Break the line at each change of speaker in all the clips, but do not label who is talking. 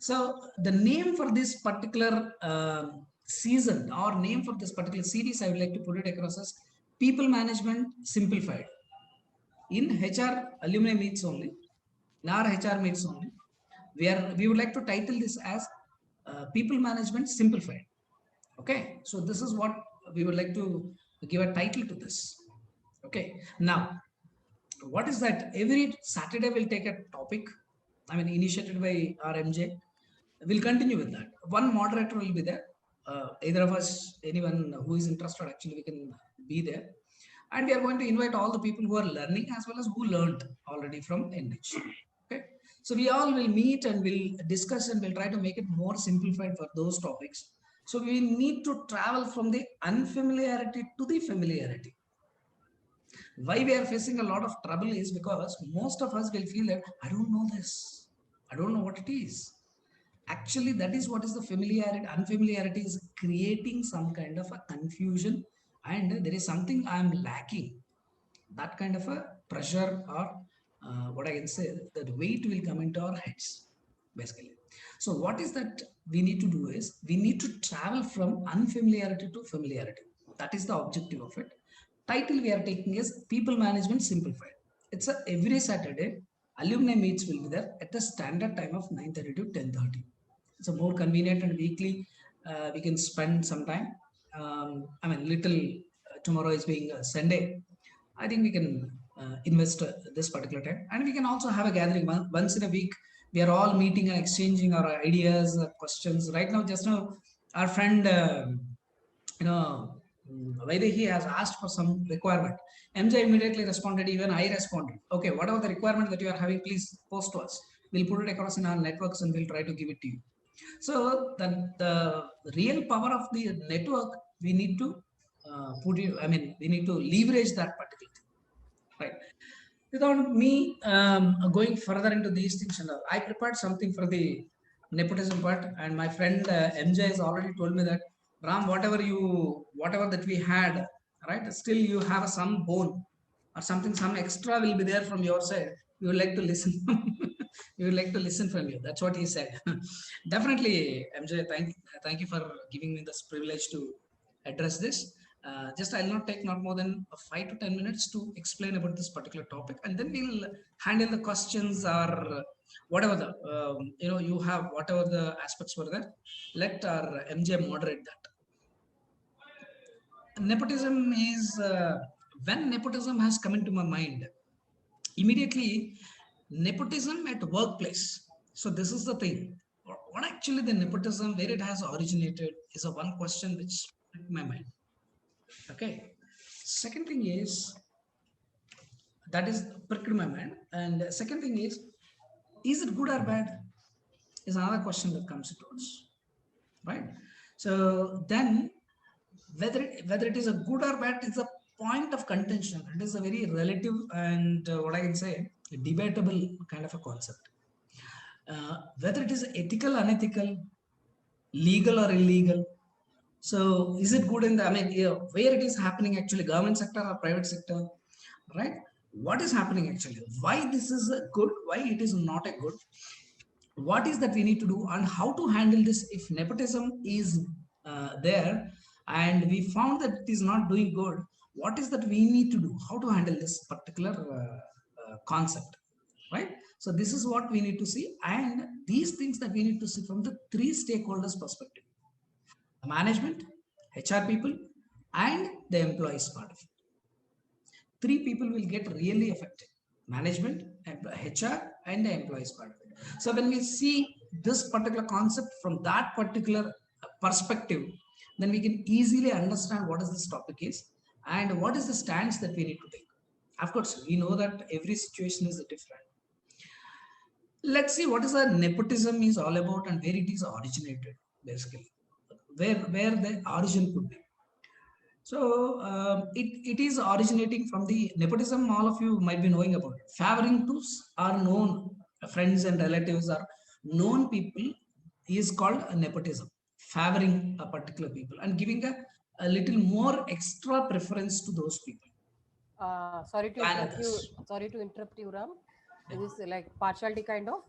So the name for this particular season or name for this particular series, I would like to put it across as People Management Simplified. In HR alumni meets only, in our HR meets only, we would like to title this as People Management Simplified. Okay, so this is what we would like to give a title to this. Okay, now what is that? Every Saturday we'll take a topic, I mean initiated by our MJ. We'll continue with that. One moderator will be there, either of us, anyone who is interested, actually we can be there, and we are going to invite all the people who are learning as well as who learned already from NH. Okay, so we all will meet and we'll discuss and we'll try to make it more simplified for those topics. So we need to travel from the unfamiliarity to the familiarity. Why we are facing a lot of trouble is because most of us will feel that I don't know this, I don't know what it is. Actually, that is what is the familiarity. Unfamiliarity is creating some kind of a confusion, and there is something I am lacking. That kind of a pressure, or what I can say, that weight will come into our heads, basically. So what is that we need to do is we need to travel from unfamiliarity to familiarity. That is the objective of it. Title we are taking is People Management Simplified. It's a every Saturday alumni meets will be there at the standard time of 9:30 to 10:30. It's a more convenient and weekly. We can spend some time. I mean, little tomorrow is being Sunday. I think we can invest this particular time, and we can also have a gathering once in a week. We are all meeting and exchanging our ideas, questions. Right now, just now, our friend, you know, Vaidehi has asked for some requirement. MJ immediately responded, even I responded. Okay, whatever the requirement that you are having, please post to us. We'll put it across in our networks and we'll try to give it to you. So the real power of the network, we need to we need to leverage that particular thing, right? Without me going further into these things, and I prepared something for the nepotism part, and my friend MJ has already told me that Ram, whatever that we had, right? Still, you have some bone or something, some extra will be there from your side. You would like to listen. You would like to listen from you. That's what he said. Definitely, MJ. Thank you for giving me this privilege to address this. Just I'll not take not more than 5 to 10 minutes to explain about this particular topic, and then we'll handle the questions or whatever the you have, whatever the aspects were there. Let our MJ moderate that. Nepotism is when nepotism has come into my mind, immediately nepotism at workplace. So this is the thing. What actually the nepotism, where it has originated, is a one question which in my mind. Okay. Second thing is that is pricked my mind, and second thing is it good or bad? Is another question that comes to us, right? So then whether it is a good or bad is a point of contention. It is a very relative and what I can say, debatable kind of a concept. Whether it is ethical, unethical, legal or illegal. So is it good in the, I mean, where it is happening actually, government sector or private sector, right? What is happening actually? Why this is a good? Why it is not a good? What is that we need to do and how to handle this if nepotism is there and we found that it is not doing good? What is that we need to do? How to handle this particular concept, right? So this is what we need to see, and these things that we need to see from the three stakeholders perspective: management, HR people, and the employees part of it. Three people will get really affected: management, HR, and the employees part of it. So when we see this particular concept from that particular perspective, then we can easily understand what is this topic is and what is the stance that we need to take. Of course, we know that every situation is different. Let's see what is the nepotism is all about and where it is originated, basically, where the origin could be. So it is originating from the nepotism. All of you might be knowing about it. Favoring to are known friends and relatives or known people is called a nepotism. Favoring a particular people and giving a little more extra preference to those people.
Sorry to interrupt you. Sorry to interrupt you, Ram.
Yeah.
Is this like partiality kind of?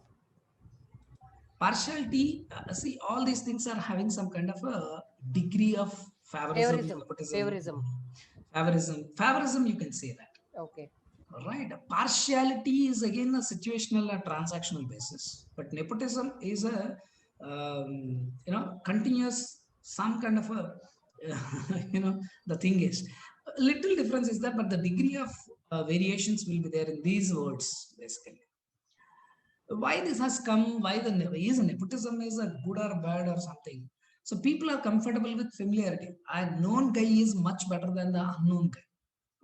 Partiality, see, all these things are having some kind of a degree of favorism,
Favorism.
nepotism,
Favorism.
favorism, you can say that.
Okay.
Right. Partiality is again a situational or transactional basis, but nepotism is a continuous, some kind of a the thing is a little difference is that, but the degree of variations will be there in these words basically. Why this has come? Why is nepotism is a good or bad or something? So people are comfortable with familiarity. A known guy is much better than the unknown guy,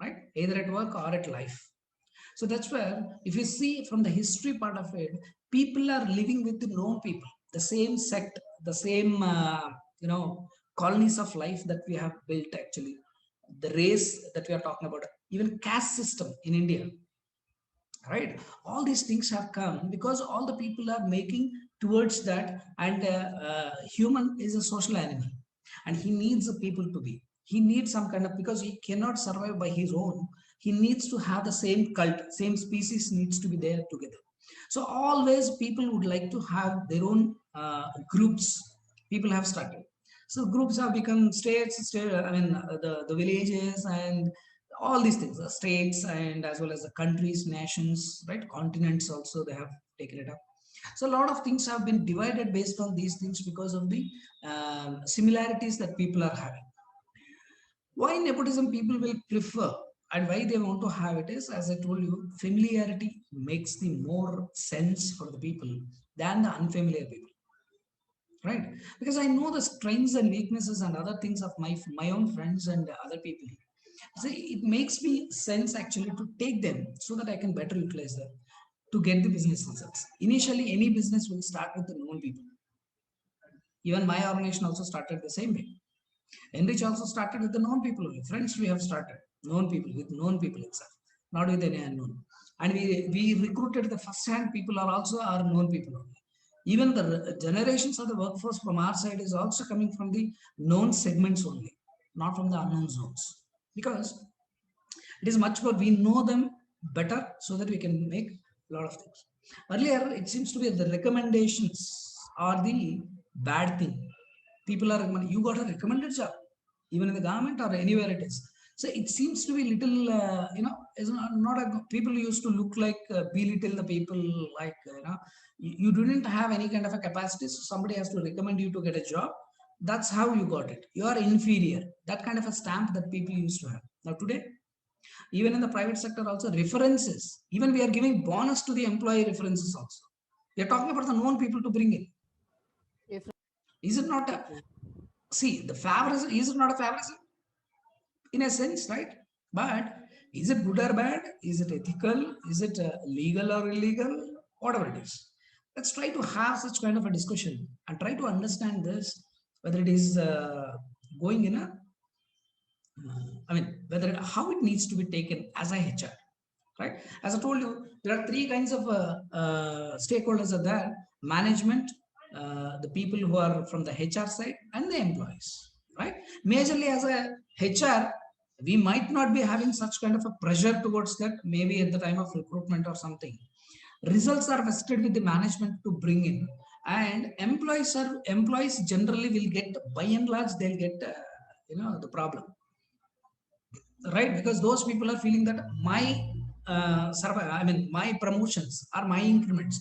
right? Either at work or at life. So that's where, if you see from the history part of it, people are living with the known people, the same sect, the same, colonies of life that we have built actually, the race that we are talking about, even caste system in India, right? All these things have come because all the people are making towards that, and human is a social animal, and he needs the people to be. He needs some kind of, because he cannot survive by his own. He needs to have the same cult, same species needs to be there together. So always people would like to have their own groups. People have started. So groups have become states, the villages and all these things, the states and as well as the countries, nations, right? Continents also they have taken it up. So a lot of things have been divided based on these things because of the similarities that people are having. Why nepotism people will prefer and why they want to have it is, as I told you, familiarity makes the more sense for the people than the unfamiliar people, right? Because I know the strengths and weaknesses and other things of my own friends and other people. So it makes me sense actually to take them so that I can better utilize them to get the business results. Initially, any business will start with the known people. Even my organization also started the same way. Enrich also started with the known people only. Friends, we have started known people with known people itself, not with any unknown. And we recruited the first-hand people are also our known people only. Even the generations of the workforce from our side is also coming from the known segments only, not from the unknown zones. Because it is much more, we know them better so that we can make a lot of things. Earlier, it seems to be the recommendations are the bad thing. People are recommending, you got a recommended job, even in the government or anywhere it is. So it seems to be little, is not a, people used to look like, belittle the people like, you didn't have any kind of a capacity, so somebody has to recommend you to get a job. That's how you got it. You are inferior. That kind of a stamp that people used to have. Now today, even in the private sector also, references, even we are giving bonus to the employee references also. We are talking about the known people to bring in.
If
Is it not a, see, the favorism, is it not a favorism? In a sense, right? But is it good or bad? Is it ethical? Is it legal or illegal? Whatever it is. Let's try to have such kind of a discussion and try to understand this, whether it is going in a, whether how it needs to be taken as a HR, right? As I told you, there are three kinds of stakeholders are there: management, the people who are from the HR side, and the employees, right? Majorly as a HR, we might not be having such kind of a pressure towards that, maybe at the time of recruitment or something. Results are vested with the management to bring in, and employees generally will get, by and large, they'll get, the problem, right? Because those people are feeling that my my promotions or my increments,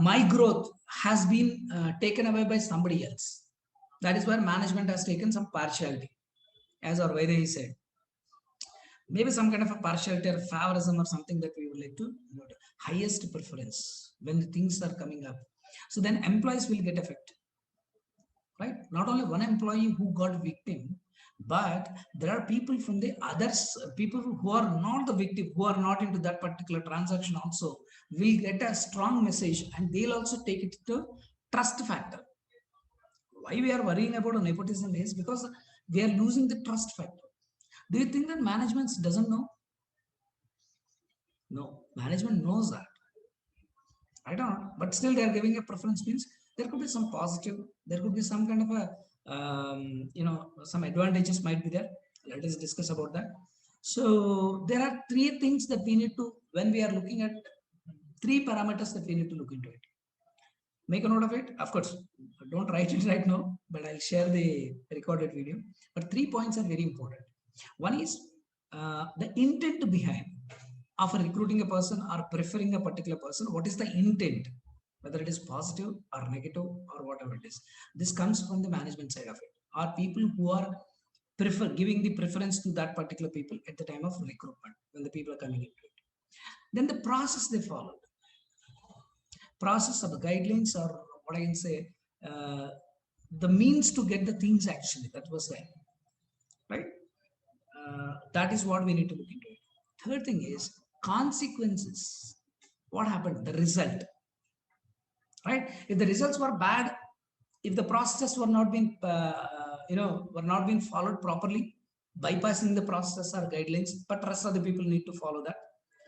my growth has been taken away by somebody else. That is where management has taken some partiality, as our Vaidehi said. Maybe some kind of a partiality or favorism or something that we would like to note. Highest preference when the things are coming up. So then employees will get affected, right? Not only one employee who got victim, but there are people from the others, people who are not the victim, who are not into that particular transaction also will get a strong message, and they'll also take it to trust factor. Why we are worrying about nepotism is because we are losing the trust factor. Do you think that management doesn't know? No, management knows that. I don't know, but still they are giving a preference, means there could be some positive, there could be some kind of a, some advantages might be there. Let us discuss about that. So there are three things that we need to, when we are looking at three parameters that we need to look into it. Make a note of it. Of course, don't write it right now, but I'll share the recorded video. But 3 points are very important. One is the intent behind of recruiting a person or preferring a particular person. What is the intent? Whether it is positive or negative or whatever it is. This comes from the management side of it. Are people who are giving the preference to that particular people at the time of recruitment when the people are coming into it. Then the process they followed, process of the guidelines, or what I can say, the means to get the things actually that was there, right? That is what we need to look into it. Third thing is consequences. What happened? The result, right? If the results were bad, if the processes were not being, were not being followed properly, bypassing the process or guidelines, but rest of the people need to follow that,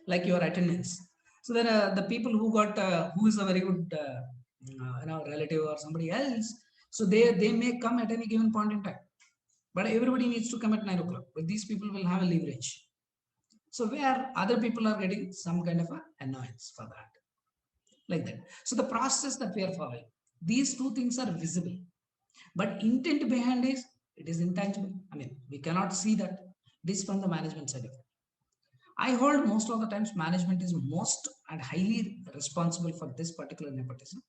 like your attendance. So then the people who got, who is a very good, relative or somebody else, so they may come at any given point in time, but everybody needs to come at 9 o'clock. But these people will have a leverage. So where other people are getting some kind of a annoyance for that, like that. So the process that we are following, these two things are visible, but intent behind it is intangible. I mean, we cannot see that. This from the management side of it. I hold most of the times management is most and highly responsible for this particular nepotism.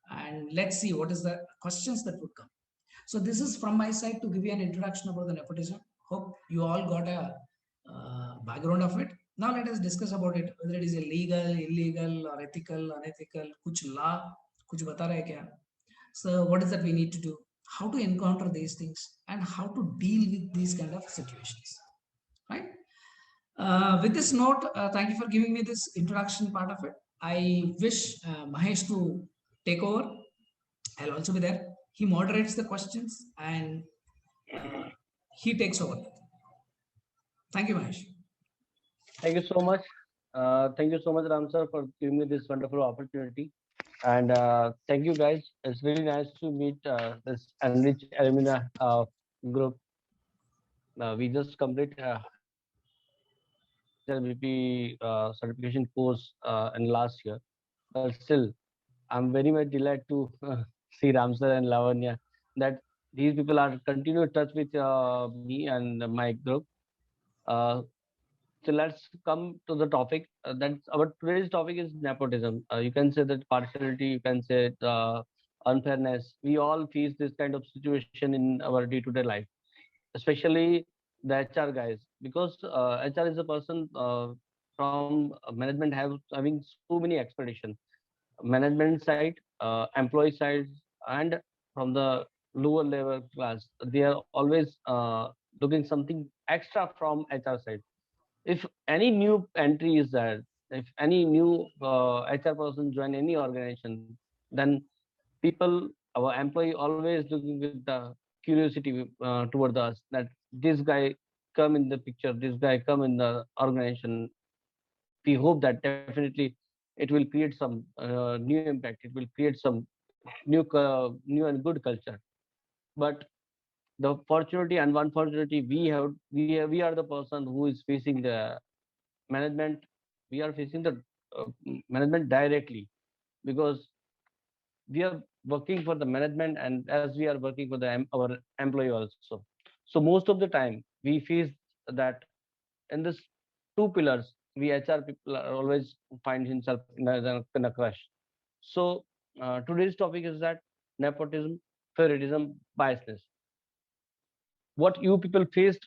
And let's see what is the questions that would come. So this is from my side to give you an introduction about the nepotism. Hope you all got a background of it. Now let us discuss about it, whether it is illegal, illegal, or ethical, unethical, kuch law, kuch bata raha hai kya? So what is that we need to do? How to encounter these things and how to deal with these kind of situations, right? With this note, thank you for giving me this introduction part of it. I wish Mahesh to take over. I'll also be there. He moderates the questions and he takes over. Thank you, Mahesh.
Thank you so much. Thank you so much, Ram sir, for giving me this wonderful opportunity. And thank you, guys. It's really nice to meet this enriched alumni group. We just complete MVP certification course in last year, but still, I'm very much delighted to see Ram sir and Lavanya that these people are continue touch with me and my group. Uh, So let's come to the topic. That's our today's topic is nepotism. You can say that partiality, you can say it, unfairness. We all face this kind of situation in our day-to-day life, especially the HR guys, because HR is a person from management having so many expectations. Management side, employee side, and from the lower level class, they are always looking something extra from HR side. If any new entry is there, if any new HR person join any organization, then people, our employee always looking with the curiosity toward us that this guy come in the picture, this guy come in the organization. We hope that definitely it will create some new impact. It will create some new and good culture. But the fortunately and unfortunately, we are the person who is facing the management. We are facing the management directly because we are working for the management and as we are working for the our employee also. So most of the time we face that in this two pillars, we HR people are always find himself in a crush. So today's topic is that nepotism, favoritism, biasness. What you people faced,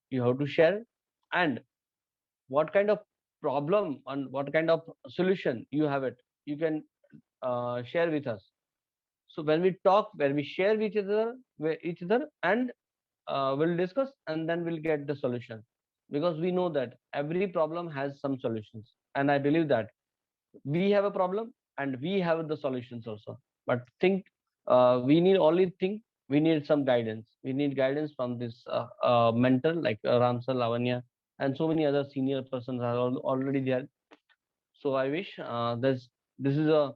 you have to share, and what kind of problem and what kind of solution you have it, you can share with us. So when we talk, when we share with each other, and we'll discuss, and then we'll get the solution, because we know that every problem has some solutions, and I believe that we have a problem and we have the solutions also. But think, we need only think, we need some guidance. We need guidance from this mentor like Ramsar, Lavanya, and so many other senior persons are already there. So I wish this is a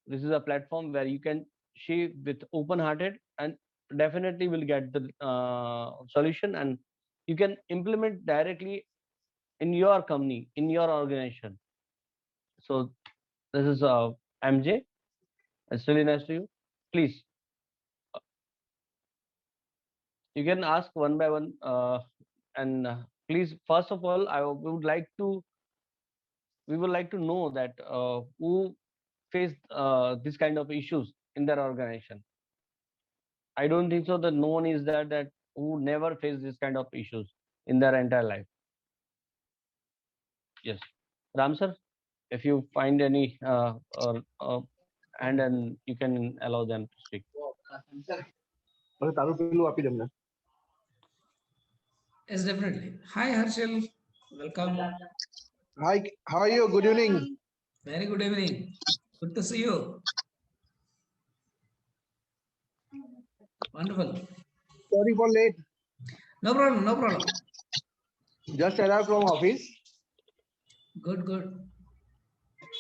this is a platform where you can share with open hearted, and definitely will get the solution, and you can implement directly in your company, in your organization. So this is MJ. It's really nice to you. Please, you can ask one by one. And please, first of all, we would like to know that who faced this kind of issues in their organization. I don't think so that no one is there that who never faced this kind of issues in their entire life. Yes, Ram sir, if you find any and then you can allow them to speak.
Yes, definitely. Hi, Harshal. Welcome.
Hi, how are you? Good evening.
Very good evening. Good to see you. Wonderful.
Sorry for late.
No problem. No problem.
Just arrived from office.
Good, good.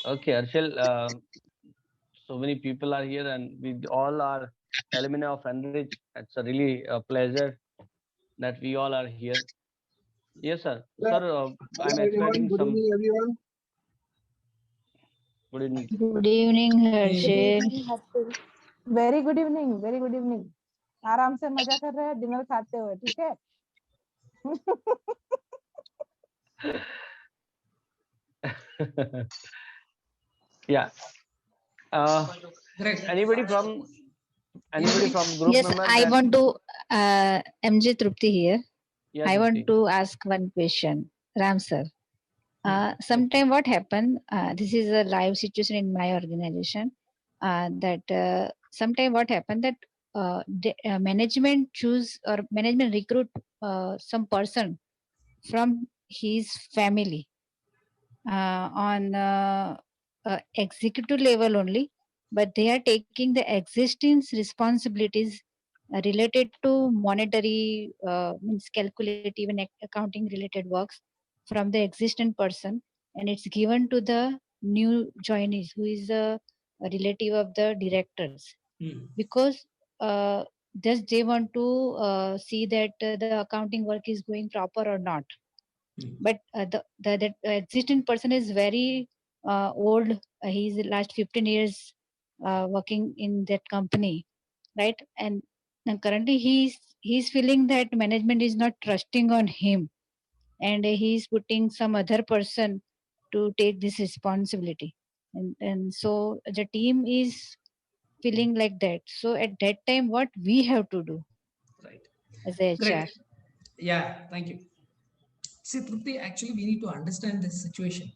Okay, Arshil, so many people are here and we all are alumni of Enrich. It's a really a pleasure that we all are here. Yes, sir. Sir, I'm expecting
Good
some.
evening, everyone.
Good evening.
Good evening, Harshil.
Very good evening, very good evening. आराम से मजा कर रहे हैं dinner खाते हुए, ठीक है?
Yeah.
Great.
Anybody from group
Yes,
member?
I want to, MJ Trupti here.
Yeah,
I want
Trupti.
to ask one question, Ram sir. Sometime what happened, this is a live situation in my organization, that sometime what happened that management choose or management recruit some person from his family on executive level only, but they are taking the existing responsibilities related to monetary means calculative and accounting related works from the existing person, and it's given to the new joinees who is a relative of the directors, because just they want to see that the accounting work is going proper or not. But the existing person is very old. He's last 15 years working in that company, right? And currently he's feeling that management is not trusting on him, and he's putting some other person to take this responsibility, and so the team is feeling like that. So at that time, what we have to do
Right.
as a HR?
Great. Yeah, thank you. See, Trupti, actually, we need to understand this situation.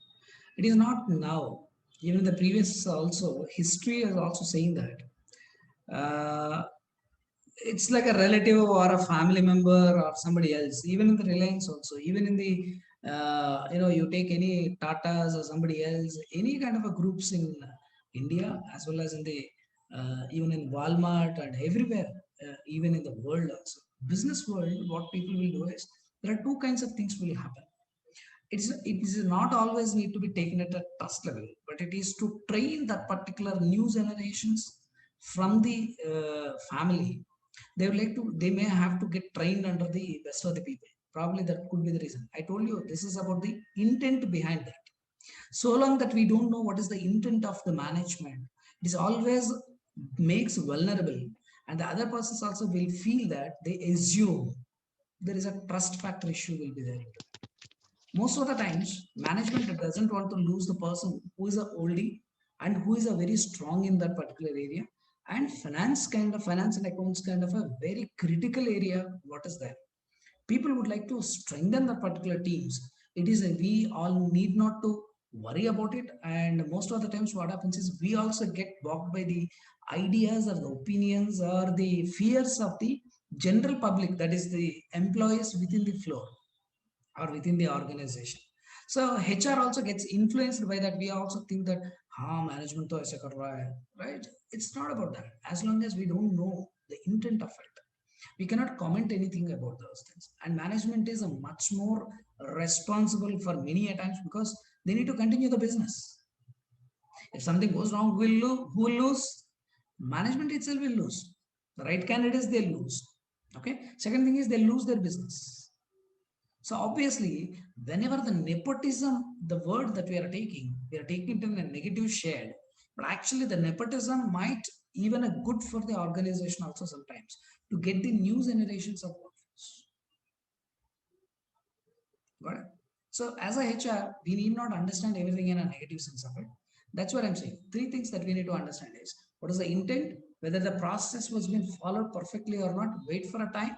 It is not now. Even the previous also, history is also saying that. It's like a relative or a family member or somebody else. Even in the Reliance also, even in the you take any Tatas or somebody else, any kind of a groups in India as well as in the even in Walmart and everywhere, even in the world also, business world, what people will do is there are two kinds of things will happen. It is not always need to be taken at a trust level, but it is to train that particular new generations from the family. They would like to, they may have to get trained under the best of the people. Probably that could be the reason. I told you this is about the intent behind that. So long that we don't know what is the intent of the management, it is always makes vulnerable, and the other persons also will feel that they assume there is a trust factor issue will be there. Most of the times, management doesn't want to lose the person who is a oldie and who is a very strong in that particular area. And finance and accounts kind of a very critical area. What is that? People would like to strengthen the particular teams. It is we all need not to worry about it. And most of the times, what happens is we also get blocked by the ideas or the opinions or the fears of the general public, that is the employees within the floor or within the organization. So HR also gets influenced by that. We also think that management to aise kar raha hai, right? It's not about that. As long as we don't know the intent of it, we cannot comment anything about those things. And management is a much more responsible for many a times because they need to continue the business. If something goes wrong, who will lose? Management itself will lose. The right candidates, they'll lose. Okay. Second thing is they'll lose their business. So obviously, whenever the nepotism, the word that we are taking it in a negative shade. But actually the nepotism might even a good for the organization also sometimes to get the new generations of workforce. Got it? So as a HR, we need not understand everything in a negative sense of it. That's what I'm saying. Three things that we need to understand is what is the intent, whether the process was being followed perfectly or not. Wait for a time,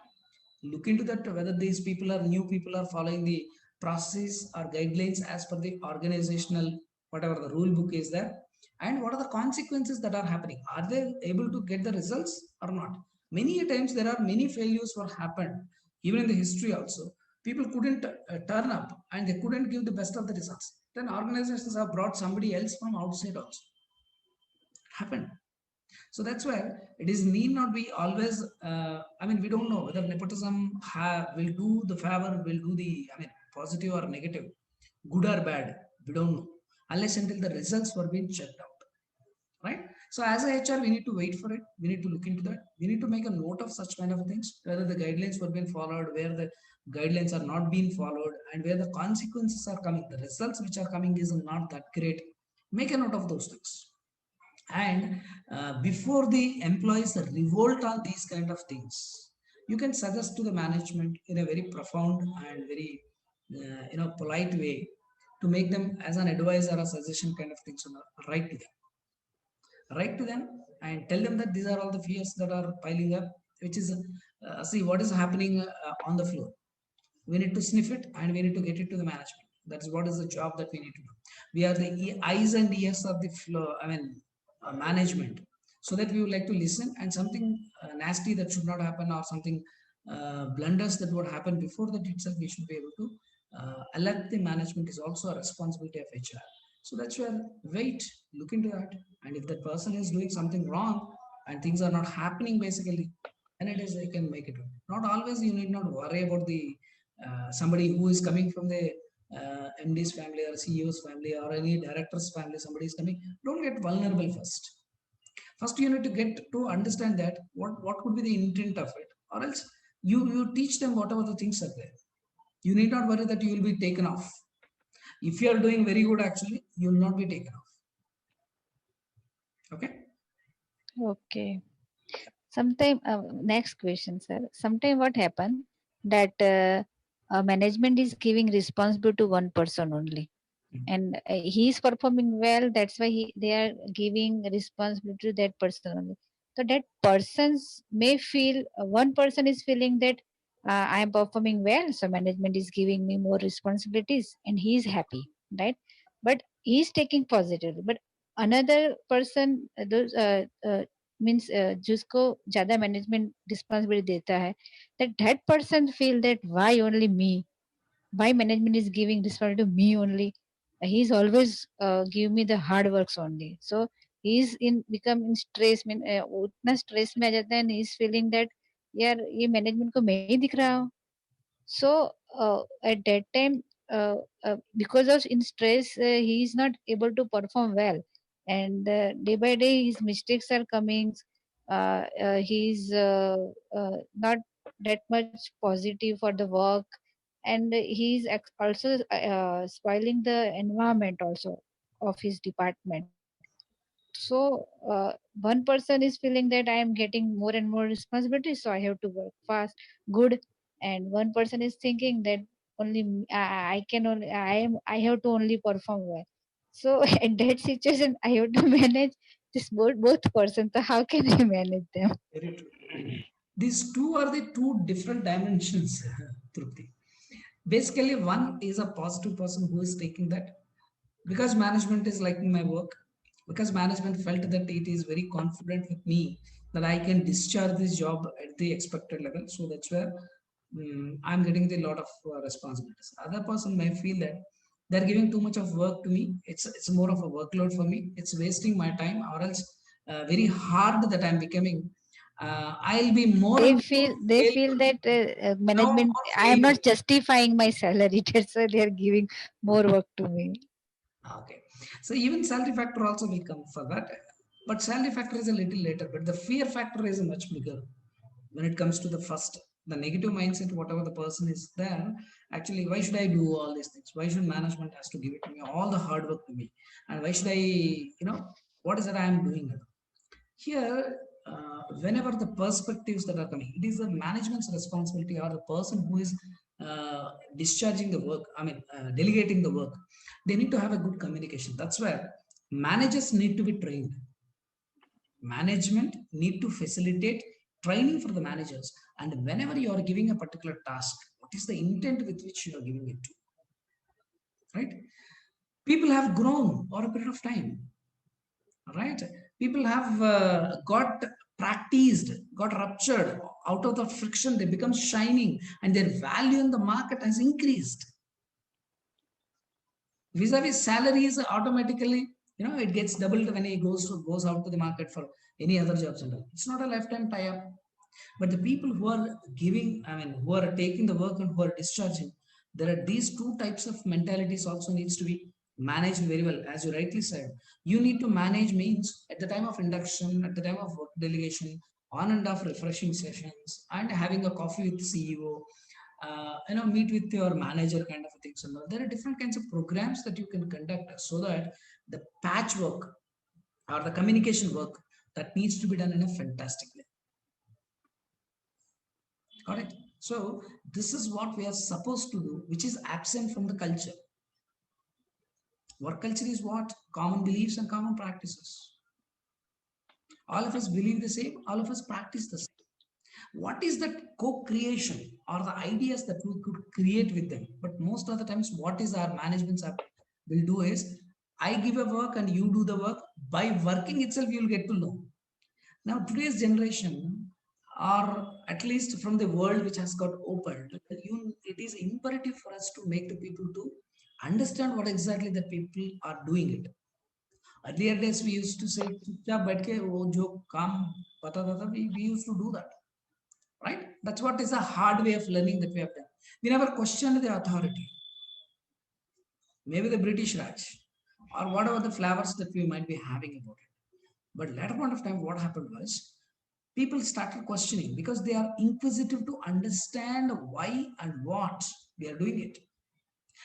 look into that, whether these people are new people are following the processes or guidelines as per the organizational, whatever the rule book is there, and what are the consequences that are happening. Are they able to get the results or not? Many times there are many failures what happened, even in the history also. People couldn't turn up and they couldn't give the best of the results. Then organizations have brought somebody else from outside also. Happened. So that's where it is need not be always. I mean, we don't know whether nepotism will do the favor, will do the, I mean, positive or negative, good or bad. We don't know unless until the results were being checked out, right? So as a HR, we need to wait for it. We need to look into that. We need to make a note of such kind of things, whether the guidelines were being followed, where the guidelines are not being followed, and where the consequences are coming. The results which are coming is not that great. Make a note of those things. And before the employees revolt on these kind of things, you can suggest to the management in a very profound and very polite way to make them as an advisor or suggestion kind of things. Write to them and tell them that these are all the fears that are piling up, which is see what is happening on the floor. We need to sniff it and we need to get it to the management. That's what is the job that we need to do. We are the eyes and ears of the floor, I mean, management, so that we would like to listen, and something nasty that should not happen or something blunders that would happen before that itself, we should be able to alert the management is also a responsibility of HR. So that's where wait, look into that. And if that person is doing something wrong and things are not happening basically, then it is they can make it. Not always you need not worry about the somebody who is coming from the MD's family or CEO's family or any director's family, somebody is coming. Don't get vulnerable first. First, you need to get to understand that what could be the intent of it, or else you teach them whatever the things are there. You need not worry that you will be taken off. If you are doing very good, actually, you will not be taken off. Okay.
Okay. Sometime next question, sir. Sometime what happen that management is giving responsibility to one person only, and he is performing well. That's why they are giving responsibility to that person only. So that persons may feel one person is feeling that I am performing well, so management is giving me more responsibilities, and he is happy, right? But he is taking positive. But another person, means जिसको ज़्यादा management responsibility देता है, that person feel that why only me? Why management is giving responsibility to me only? He's always give me the hard works only. So he's in become in stress. उतना stress में आ जाता है, and he's feeling that यार ये management को मैं ही दिख रहा हूँ. So at that time, because of in stress, he is not able to perform well, and day by day his mistakes are coming. He's not that much positive for the work, and he's also spoiling the environment also of his department. So one person is feeling that I am getting more and more responsibility, so I have to work fast, good, and one person is thinking that only I can only I have to only perform well. So in that situation, I have to manage this both persons. So how can I manage them?
Very true. These two are the two different dimensions, Trupti. Basically, one is a positive person who is taking that because management is liking my work, because management felt that it is very confident with me that I can discharge this job at the expected level. So that's where I'm getting the lot of responsibilities. Other person may feel that they're giving too much of work to me. It's more of a workload for me. It's wasting my time, or else very hard that I'm becoming. I'll be more.
They feel that management. I am not justifying my salary. That's why they are giving more work to me.
Okay, so even salary factor also will come for that, but salary factor is a little later. But the fear factor is much bigger when it comes to the first, the negative mindset. Whatever the person is there, actually, why should I do all these things? Why should management has to give it to me all the hard work to me? And why should I, What is that I am doing? Here, whenever the perspectives that are coming, it is the management's responsibility or the person who is discharging the work, delegating the work. They need to have a good communication. That's where managers need to be trained. Management need to facilitate training for the managers. And whenever you are giving a particular task, what is the intent with which you are giving it to? Right? People have grown over a period of time. Right? People have got practiced, got ruptured. Out of the friction, they become shining, and their value in the market has increased. Vis-a-vis salaries, automatically, it gets doubled when he goes out to the market for any other jobs and all. It's not a lifetime tie-up. But the people who are giving, who are taking the work and who are discharging, there are these two types of mentalities also needs to be managed very well. As you rightly said, you need to manage means at the time of induction, at the time of work delegation, on and off refreshing sessions, and having a coffee with the CEO, meet with your manager kind of things. And all. There are different kinds of programs that you can conduct so that the patchwork or the communication work that needs to be done in a fantastic way. Got it? So this is what we are supposed to do, which is absent from the culture. Work culture is what? Common beliefs and common practices. All of us believe the same, all of us practice the same. What is that co-creation or the ideas that we could create with them? But most of the times, what is our management's will do is, I give a work and you do the work. By working itself, you'll get to know. Now, today's generation, or at least from the world which has got opened, it is imperative for us to make the people to understand what exactly the people are doing it. Earlier days, we used to say, we used to do that. Right? That's what is a hard way of learning that we have done. We never questioned the authority. Maybe the British Raj, or whatever the flavors that we might be having about it. But later point of time, what happened was, people started questioning because they are inquisitive to understand why and what we are doing it,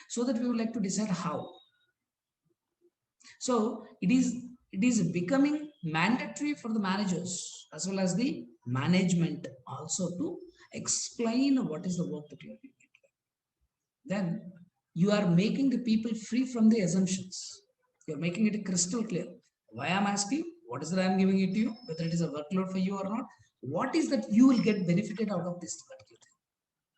so that we would like to decide how. So it is becoming mandatory for the managers as well as the management also to explain what is the work that you are doing. Then you are making the people free from the assumptions. You're making it crystal clear. Why I'm asking, what is that I'm giving it to you, whether it is a workload for you or not, what is that you will get benefited out of this particular thing.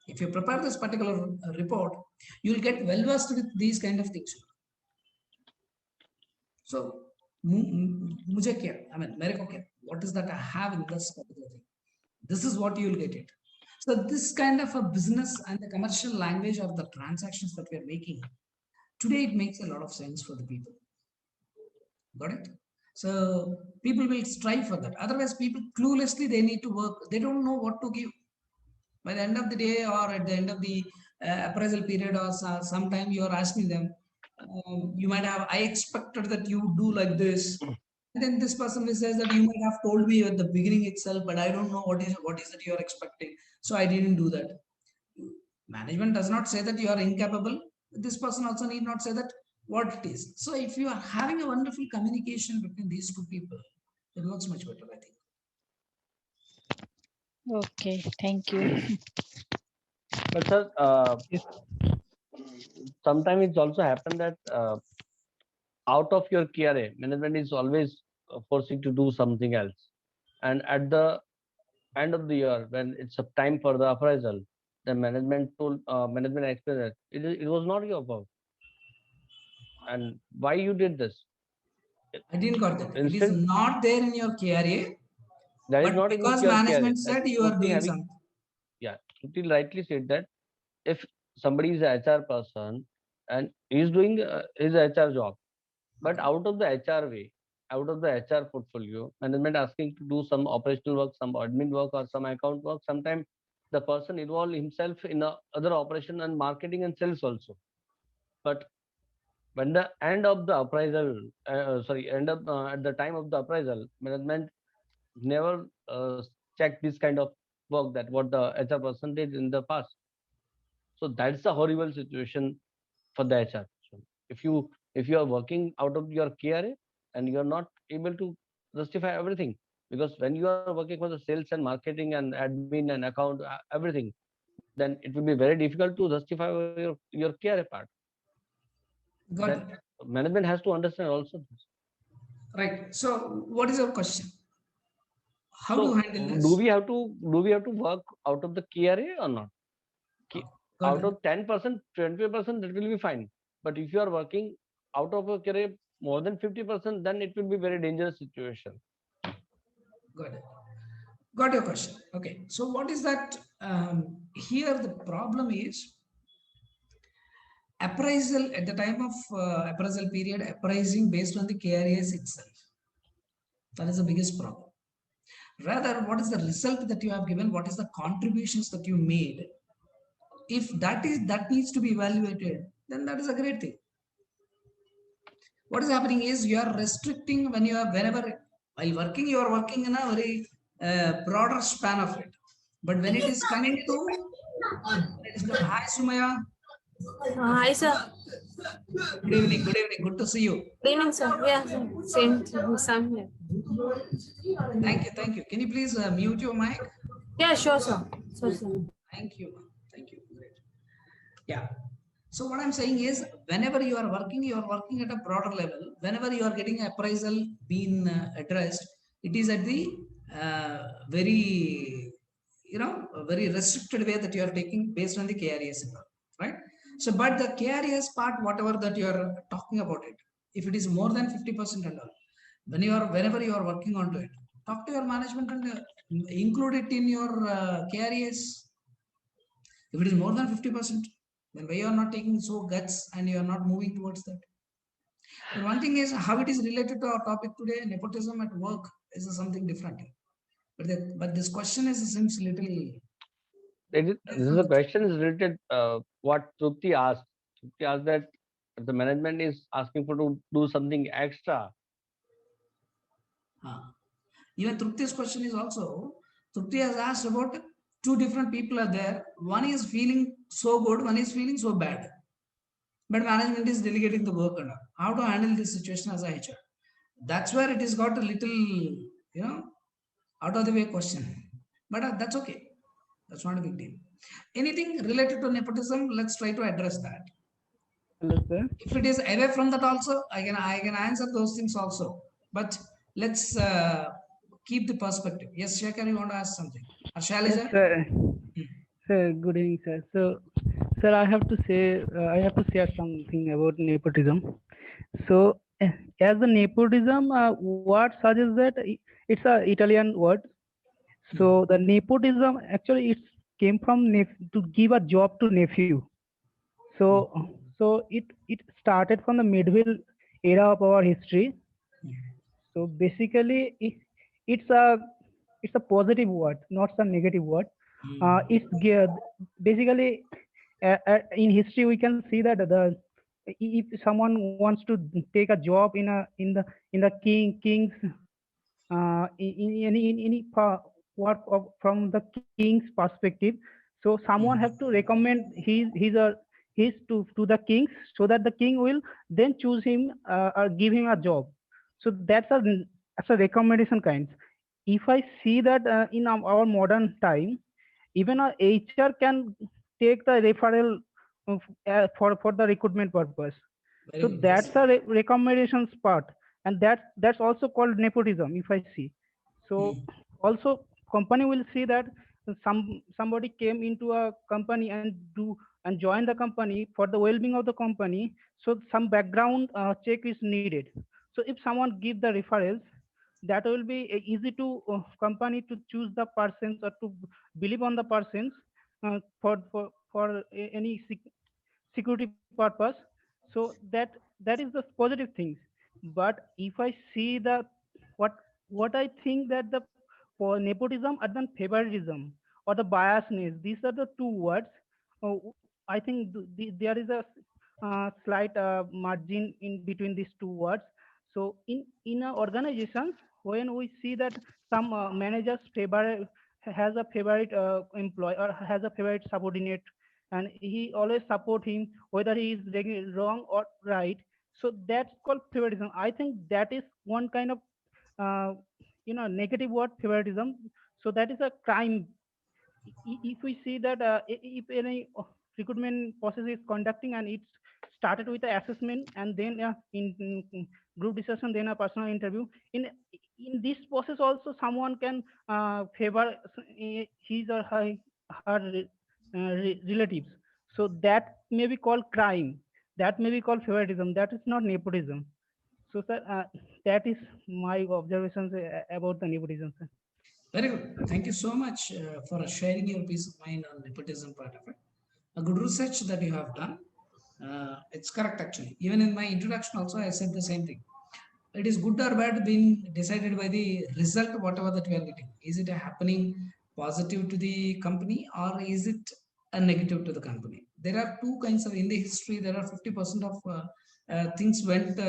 If you prepare this particular report, you will get well versed with these kind of things. So, what is that I have in this particular thing? This is what you will get it. So this kind of a business and the commercial language of the transactions that we are making, today it makes a lot of sense for the people. Got it? So people will strive for that. Otherwise, people cluelessly, they need to work. They don't know what to give. By the end of the day or at the end of the appraisal period or sometime you are asking them, you might have, I expected that you do like this. And then this person will say that you might have told me at the beginning itself, but I don't know what is that you are expecting. So I didn't do that. Management does not say that you are incapable. This person also need not say that what it is. So if you are having a wonderful communication between these two people, it works much better, I think.
Okay, thank you.
But sir, sometimes it's also happened that out of your KRA, management is always forcing to do something else. And at the end of the year, when it's a time for the appraisal, the management told management explained that it was not your fault. And why you did this?
I didn't got that. It is
Instead,
not there in your KRA.
that is
But
not in
because
your
management
KRA.
said you are doing something.
Yeah, Sutil rightly said that if somebody is a HR person and he's doing his HR job, but out of the HR way, out of the HR portfolio, management asking to do some operational work, some admin work, or some account work. Sometimes the person involve himself in other operation and marketing and sales also. But when the end of the appraisal, at the time of the appraisal, management never check this kind of work that what the HR person did in the past. So that's a horrible situation for the HR. So if you are working out of your KRA, and you're not able to justify everything, because when you are working for the sales and marketing and admin and account, everything, then it will be very difficult to justify your KRA part.
Got
That
it.
management has to understand also this.
Right. So, what is your question? How
So
to handle this?
do we have to work out of the KRA or not?
Got
Out
it.
of 10%, 20%, that will be fine. But if you are working out of a career more than 50%, then it will be very dangerous situation.
Got it. Got your question. Okay. So what is that? Here the problem is appraisal at the time of appraisal period, appraising based on the KRAS itself. That is the biggest problem. Rather, what is the result that you have given? What is the contributions that you made? If that needs to be evaluated, then that is a great thing. What is happening is you are restricting whenever while working, you are working in a very broader span of it. But when it is coming to, hi Sumaya,
Hi, sir.
good evening, good to see you.
Good evening, sir. Yeah, same here.
Thank you. Can you please mute your mic?
Yeah, sure, sir. Sure, sir.
Thank you. Great. Yeah. So what I'm saying is, whenever you are working at a broader level. Whenever you are getting appraisal being addressed, it is at the very, very restricted way that you are taking based on the KRAS, right? So, but the KRAS part, whatever that you are talking about it, if it is more than 50% and all, whenever you are working onto it, talk to your management and include it in your KRAS. If it is more than 50%, then why you are not taking so guts and you are not moving towards that? But one thing is how it is related to our topic today, nepotism at work is something different. But this question seems little.
This is a question is related what Trupti asked. Trupti asked that if the management is asking for to do something extra.
Even Trupti's question is also, Trupti has asked about two different people are there. One is feeling so good, one is feeling so bad. But management is delegating the work on how to handle this situation as a HR. That's where it has got a little, out of the way question. But that's okay. That's not a big deal. Anything related to nepotism, let's try to address that.
Hello, sir.
If it is away from that also, I can answer those things also. But let's keep the perspective. Yes, Shekhar, you want to ask something? Or Shailaja?
Yes, sir. Sir, good evening, sir. So, sir, I have to share something about nepotism. So, as the nepotism, what suggests that it's a Italian word. So the nepotism actually it came from to give a job to nephew. So it started from the medieval era of our history. So basically it's a positive word, not some negative word. It's basically in history we can see that if someone wants to take a job in the king's in any work from the king's perspective, so someone have to recommend his to the king, so that the king will then choose him or give him a job. So that's a recommendation kind. If I see that in our modern time, even a HR can take the referral for the recruitment purpose. So that's a recommendations part, and that's also called nepotism, if I see. So also company will see that somebody came into a company and join the company for the well-being of the company, so some background check is needed. So if someone give the referrals, that will be easy to company to choose the persons or to believe on the persons for any security purpose. So that is the positive things. But if I see the what I think that the for nepotism and then favoritism or the biasness, these are the two words. I think there is a slight margin in between these two words. So in a organizations, when we see that some managers has a favorite employee or has a favorite subordinate, and he always support him whether he is wrong or right. So that's called favoritism. I think that is one kind of uh, negative word, favoritism. So that is a crime. If we see that if any recruitment process is conducting and it's started with the assessment and then in group discussion, then a personal interview, in this process also someone can favor his or her relatives. So that may be called crime, that may be called favoritism, that is not nepotism. So sir, that is my observations about the nepotism, sir.
Very good. Thank you so much for sharing your peace of mind on nepotism part of it. A good research that you have done. It's correct actually. Even in my introduction also, I said the same thing. It is good or bad being decided by the result, whatever that we are getting. Is it a happening positive to the company or is it a negative to the company? There are two kinds of, in the history, there are 50% of things went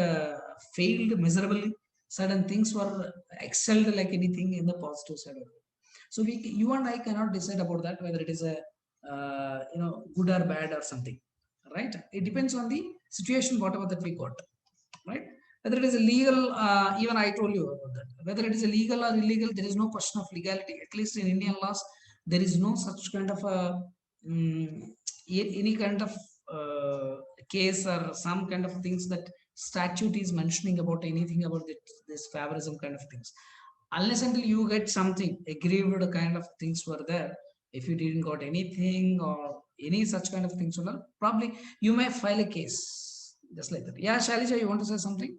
failed miserably. Certain things were excelled like anything in the positive side of it. So you and I cannot decide about that, whether it is a good or bad or something, right? It depends on the situation, whatever that we got, right? Whether it is illegal, even I told you about that. Whether it is illegal or illegal, there is no question of legality. At least in Indian laws, there is no such kind of a any kind of case or some kind of things that statute is mentioning about anything about this favorism kind of things. Unless until you get something aggrieved kind of things were there, if you didn't got anything or any such kind of things, probably you may file a case just like that. Yeah, Shalisha, you want to say something?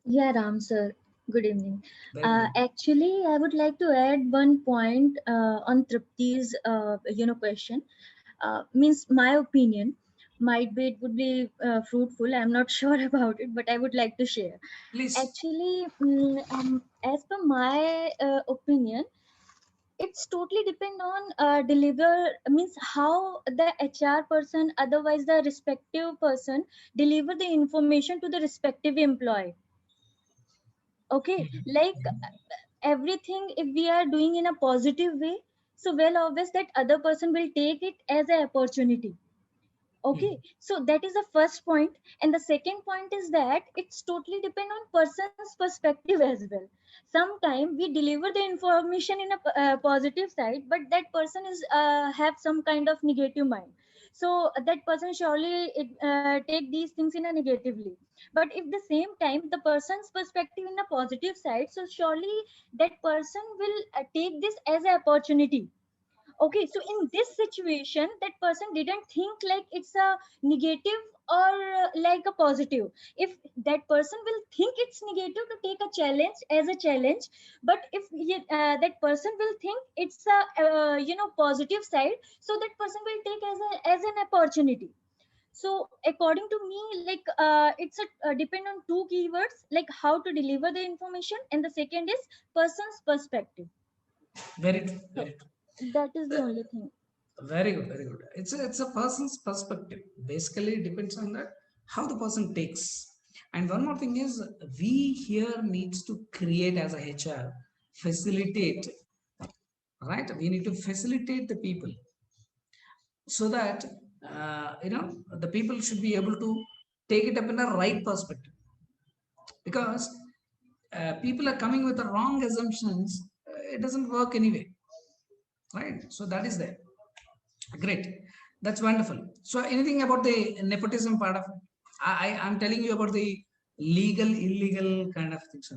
Yeah, Ram sir. Good evening.
Very good.
Actually, I would like to add one point on Tripti's question. Means my opinion might be it would be fruitful. I'm not sure about it, but I would like to share.
Please.
Actually, as per my opinion, it's totally depend on deliver means how the HR person, otherwise the respective person, deliver the information to the respective employee. Okay, like everything, if we are doing in a positive way, so well obvious that other person will take it as an opportunity. Okay, so that is the first point. And the second point is that it's totally depend on person's perspective as well. Sometimes we deliver the information in a positive side, but that person is have some kind of negative mind, so that person surely take these things in a negatively. But if the same time the person's perspective in a positive side, so surely that person will take this as an opportunity. Okay, so in this situation that person didn't think like it's a negative or like a positive. If that person will think it's negative to take a challenge as a challenge, but if that person will think it's a positive side, so that person will take as an opportunity. So according to me, like it's a depend on two keywords, like how to deliver the information, and the second is person's perspective.
Very true. Very true.
That is the only thing.
Very good. Very good. It's a person's perspective. Basically, it depends on that how the person takes. And one more thing is, we here needs to create as a HR, facilitate, right? We need to facilitate the people so that the people should be able to take it up in a right perspective, because people are coming with the wrong assumptions. It doesn't work anyway, right? So that is there. Great, that's wonderful. So anything about the nepotism part of it? I'm telling you about the legal, illegal kind of things.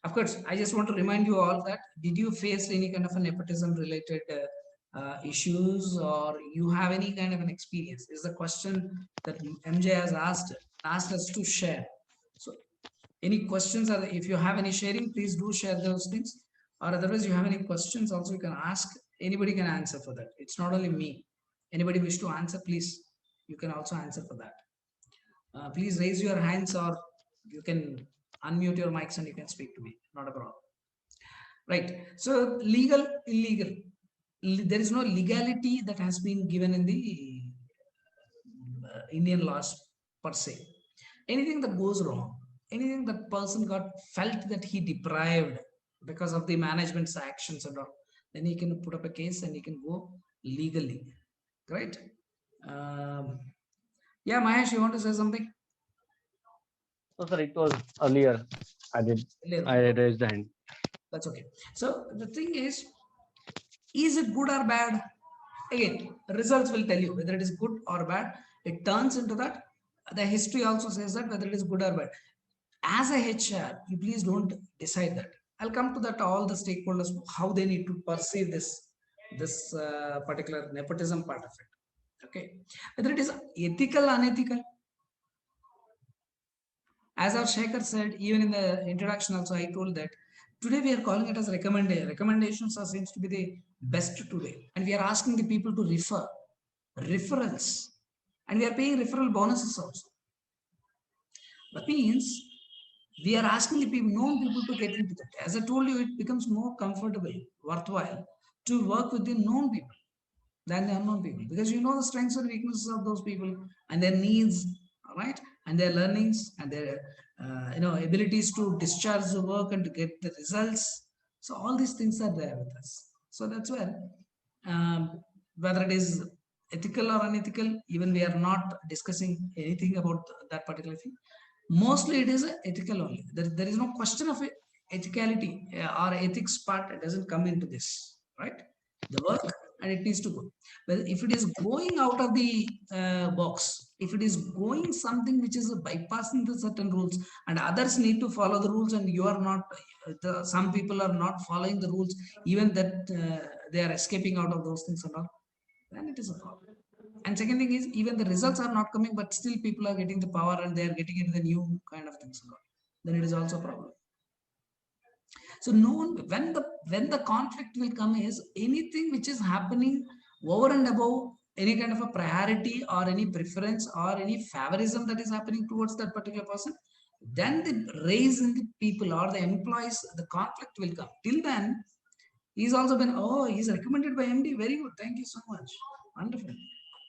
Of course, I just want to remind you all that, did you face any kind of a nepotism related issues, or you have any kind of an experience? Is the question that MJ has asked us to share. So any questions, or if you have any sharing, please do share those things, or otherwise you have any questions also, you can ask. Anybody can answer for that. It's not only me. Anybody wish to answer, please, you can also answer for that. Please raise your hands, or you can unmute your mics and you can speak to me, not a problem. Right, so legal, illegal, there is no legality that has been given in the Indian laws per se. Anything that goes wrong, anything that person felt that he deprived because of the management's actions and all, then he can put up a case and he can go legally, right? Yeah, Mahesh, you want to say something?
No, sir, it was earlier. I raised the hand.
That's okay. So the thing is it good or bad? Again, results will tell you whether it is good or bad. It turns into that. The history also says that whether it is good or bad. As a HR, you please don't decide that. I'll come to that. All the stakeholders, how they need to perceive this particular nepotism part of it. Okay, whether it is ethical, unethical. As our Shekhar said, even in the introduction also, I told that today we are calling it as recommendation. Recommendations are seems to be the best today. And we are asking the people to refer. Referrals. And we are paying referral bonuses also. That means we are asking the people, known people to get into that. As I told you, it becomes more comfortable, worthwhile to work with the known people than the unknown people, because you know the strengths and weaknesses of those people and their needs, right, and their learnings and their abilities to discharge the work and to get the results. So all these things are there with us. So that's where whether it is ethical or unethical, even we are not discussing anything about that particular thing. Mostly it is ethical only. There is no question of ethicality or ethics part. It doesn't come into this, right? The work and it needs to go. But if it is going out of the box, if it is going something which is bypassing the certain rules and others need to follow the rules and you are not, some people are not following the rules, even that they are escaping out of those things and all, then it is a problem. And second thing is, even the results are not coming, but still people are getting the power and they are getting into the new kind of things. Then it is also a problem. So when the conflict will come is anything which is happening over and above any kind of a priority or any preference or any favorism that is happening towards that particular person, then the raise in the people or the employees, the conflict will come. Till then, he's also been, oh, he's recommended by MD. Very good. Thank you so much. Wonderful.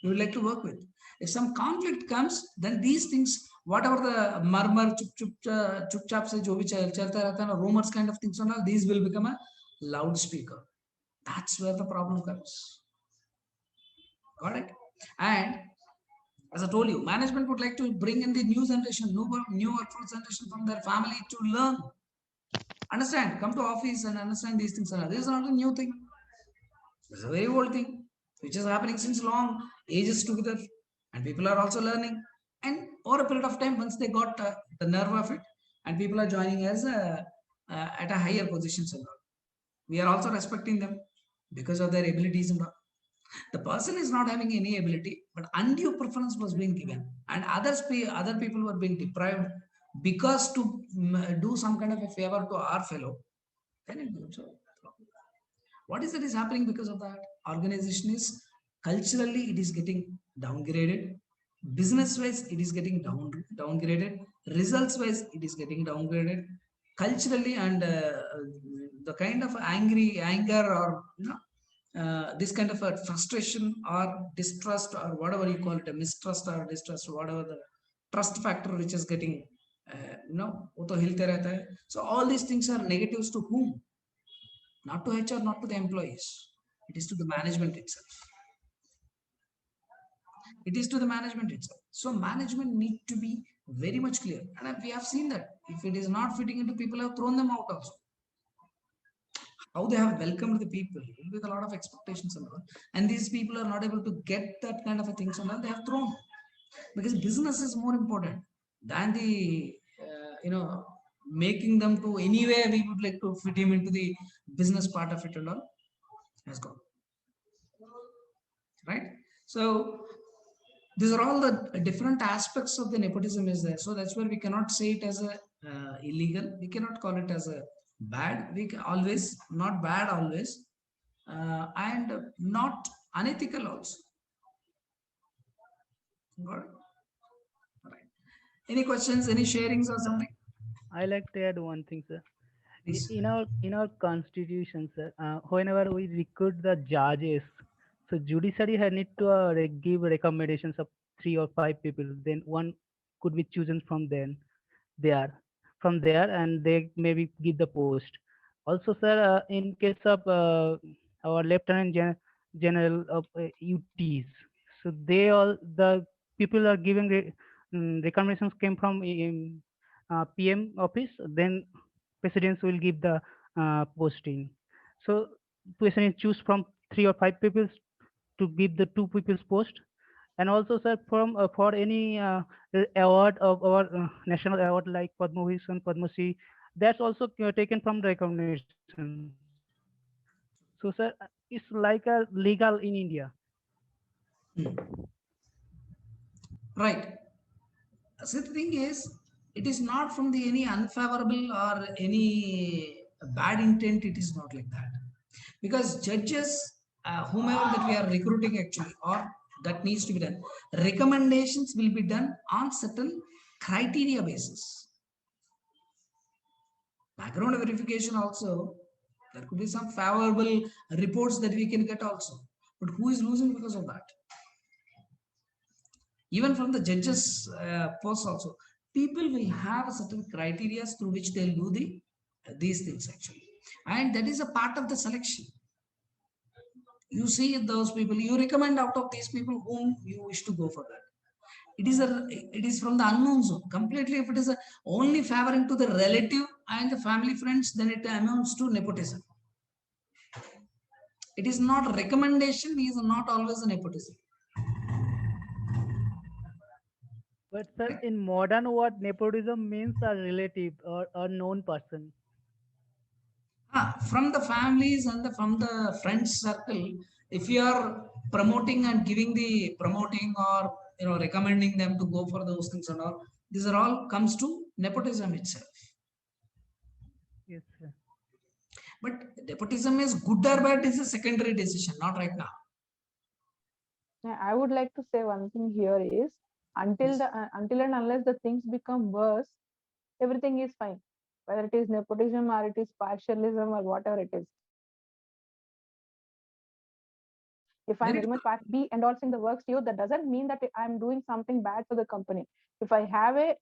We would like to work with. If some conflict comes, then these things, whatever the murmur, chup chap se jo bhi chalta rehta hai, rumors kind of things and all, these will become a loudspeaker. That's where the problem comes. Got it? And as I told you, management would like to bring in the new generation, new workforce generation from their family to learn. Understand, come to office and understand these things. This is not a new thing. It's a very old thing, which is happening since long ages together. And people are also learning. And over a period of time, once they got the nerve of it, and people are joining us at a higher positions and all. We are also respecting them because of their abilities and all. The person is not having any ability, but undue preference was being given, and other people were being deprived because to do some kind of a favor to our fellow. Then it becomes a problem. What is that is happening because of that? Organization is culturally it is getting downgraded. Business wise, it is getting downgraded. Results wise, it is getting downgraded. Culturally and the kind of anger or this kind of a frustration or distrust or whatever you call it, a mistrust or distrust, whatever the trust factor which is getting, wo to hilte rehta hai. So all these things are negatives to whom? Not to HR, not to the employees. It is to the management itself. It is to the management itself. So management need to be very much clear. And we have seen that if it is not fitting into, people have thrown them out also. How they have welcomed the people with a lot of expectations and all. And these people are not able to get that kind of a things and all, they have thrown. Because business is more important than the, making them to anywhere we would like to fit him into the business part of it and all has gone. Right? So these are all the different aspects of the nepotism is there. So that's where we cannot say it as a illegal. We cannot call it as a bad. We can always, not bad always, and not unethical also. Got it? All right. Any questions, any sharings or something?
I like to add one thing, sir.
Please.
In our constitution, sir, whenever we recruit the judges, so judiciary had need to give recommendations of 3 or 5 people. Then one could be chosen from there, and they maybe give the post. Also, sir, in case of our lieutenant general of UTs, so the people are giving recommendations came from PM office, then presidents will give the posting. So president choose from 3 or 5 people to give the 2 people's post. And also, sir, from for any award of our national award like Padma Bhushan, Padma Shri, that's also taken from the recommendation. So, sir, it's like a legal in India.
Right. So the thing is, it is not from the any unfavorable or any bad intent. It is not like that, because judges, whomever that we are recruiting actually, or that needs to be done, recommendations will be done on certain criteria basis. Background verification also, there could be some favorable reports that we can get also, but who is losing because of that? Even from the judges posts also, people will have certain criteria through which they'll do these things actually, and that is a part of the selection. You see those people, you recommend out of these people whom you wish to go for that. It is from the unknown zone completely. If it is only favoring to the relative and the family friends, then it amounts to nepotism. It is not recommendation, is not always a nepotism.
But sir, in modern world, nepotism means a relative or a known person.
From the families and from the friends circle, if you are promoting and giving the promoting or recommending them to go for those things and all, these are all comes to nepotism itself.
Yes, sir.
But nepotism is good or bad is a secondary decision, not right now.
I would like to say one thing here is, until and unless the things become worse, everything is fine, whether it is nepotism or it is partialism or whatever it is. If I'm very much be endorsing the works to you, that doesn't mean that I'm doing something bad to the company. If I have a,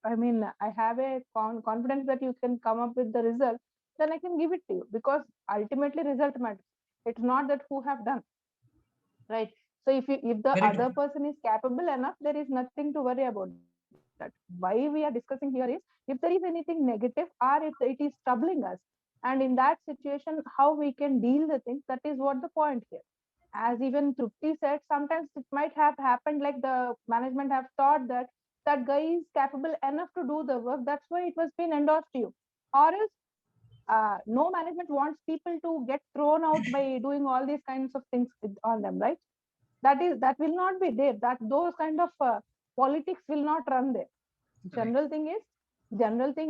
I have a confidence that you can come up with the result, then I can give it to you, because ultimately result matters. It's not that who have done, right? So if the
Very
other
true.
person is capable enough, there is nothing to worry about that. Why we are discussing here is, if there is anything negative or if it is troubling us, and in that situation, how we can deal the things, that is what the point here. As even Trupti said, sometimes it might have happened like the management have thought that that guy is capable enough to do the work, that's why it was been endorsed to you. Or else, no management wants people to get thrown out by doing all these kinds of things on them, right? That will not be there. That those kind of politics will not run there. General thing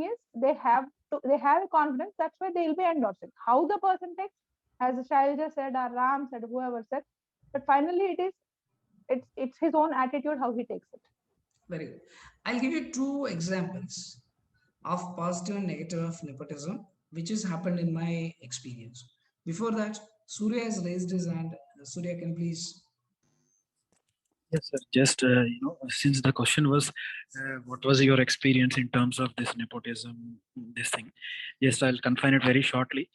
is they have a confidence, that's why they will be endorsing. How the person takes, as Shailaja said or Ram said, whoever said, but finally it's his own attitude how he takes it.
Very good. I'll give you 2 examples of positive and negative of nepotism, which has happened in my experience. Before that, Surya has raised his hand. Surya, can you please?
Yes, sir. Just since the question was, what was your experience in terms of this nepotism, this thing? Yes, I'll confine it very shortly.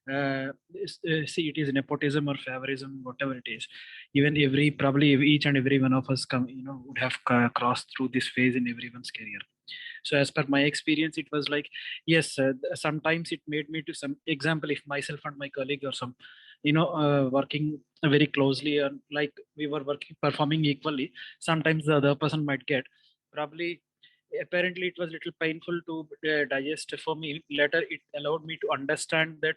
See, it is nepotism or favorism, whatever it is. Even each and every one of us would have crossed through this phase in everyone's career. So as per my experience, it was like, yes, sometimes it made me to some example, if myself and my colleague or some working very closely, and like we were performing equally, sometimes the other person might get, probably apparently it was a little painful to digest for me. Later it allowed me to understand that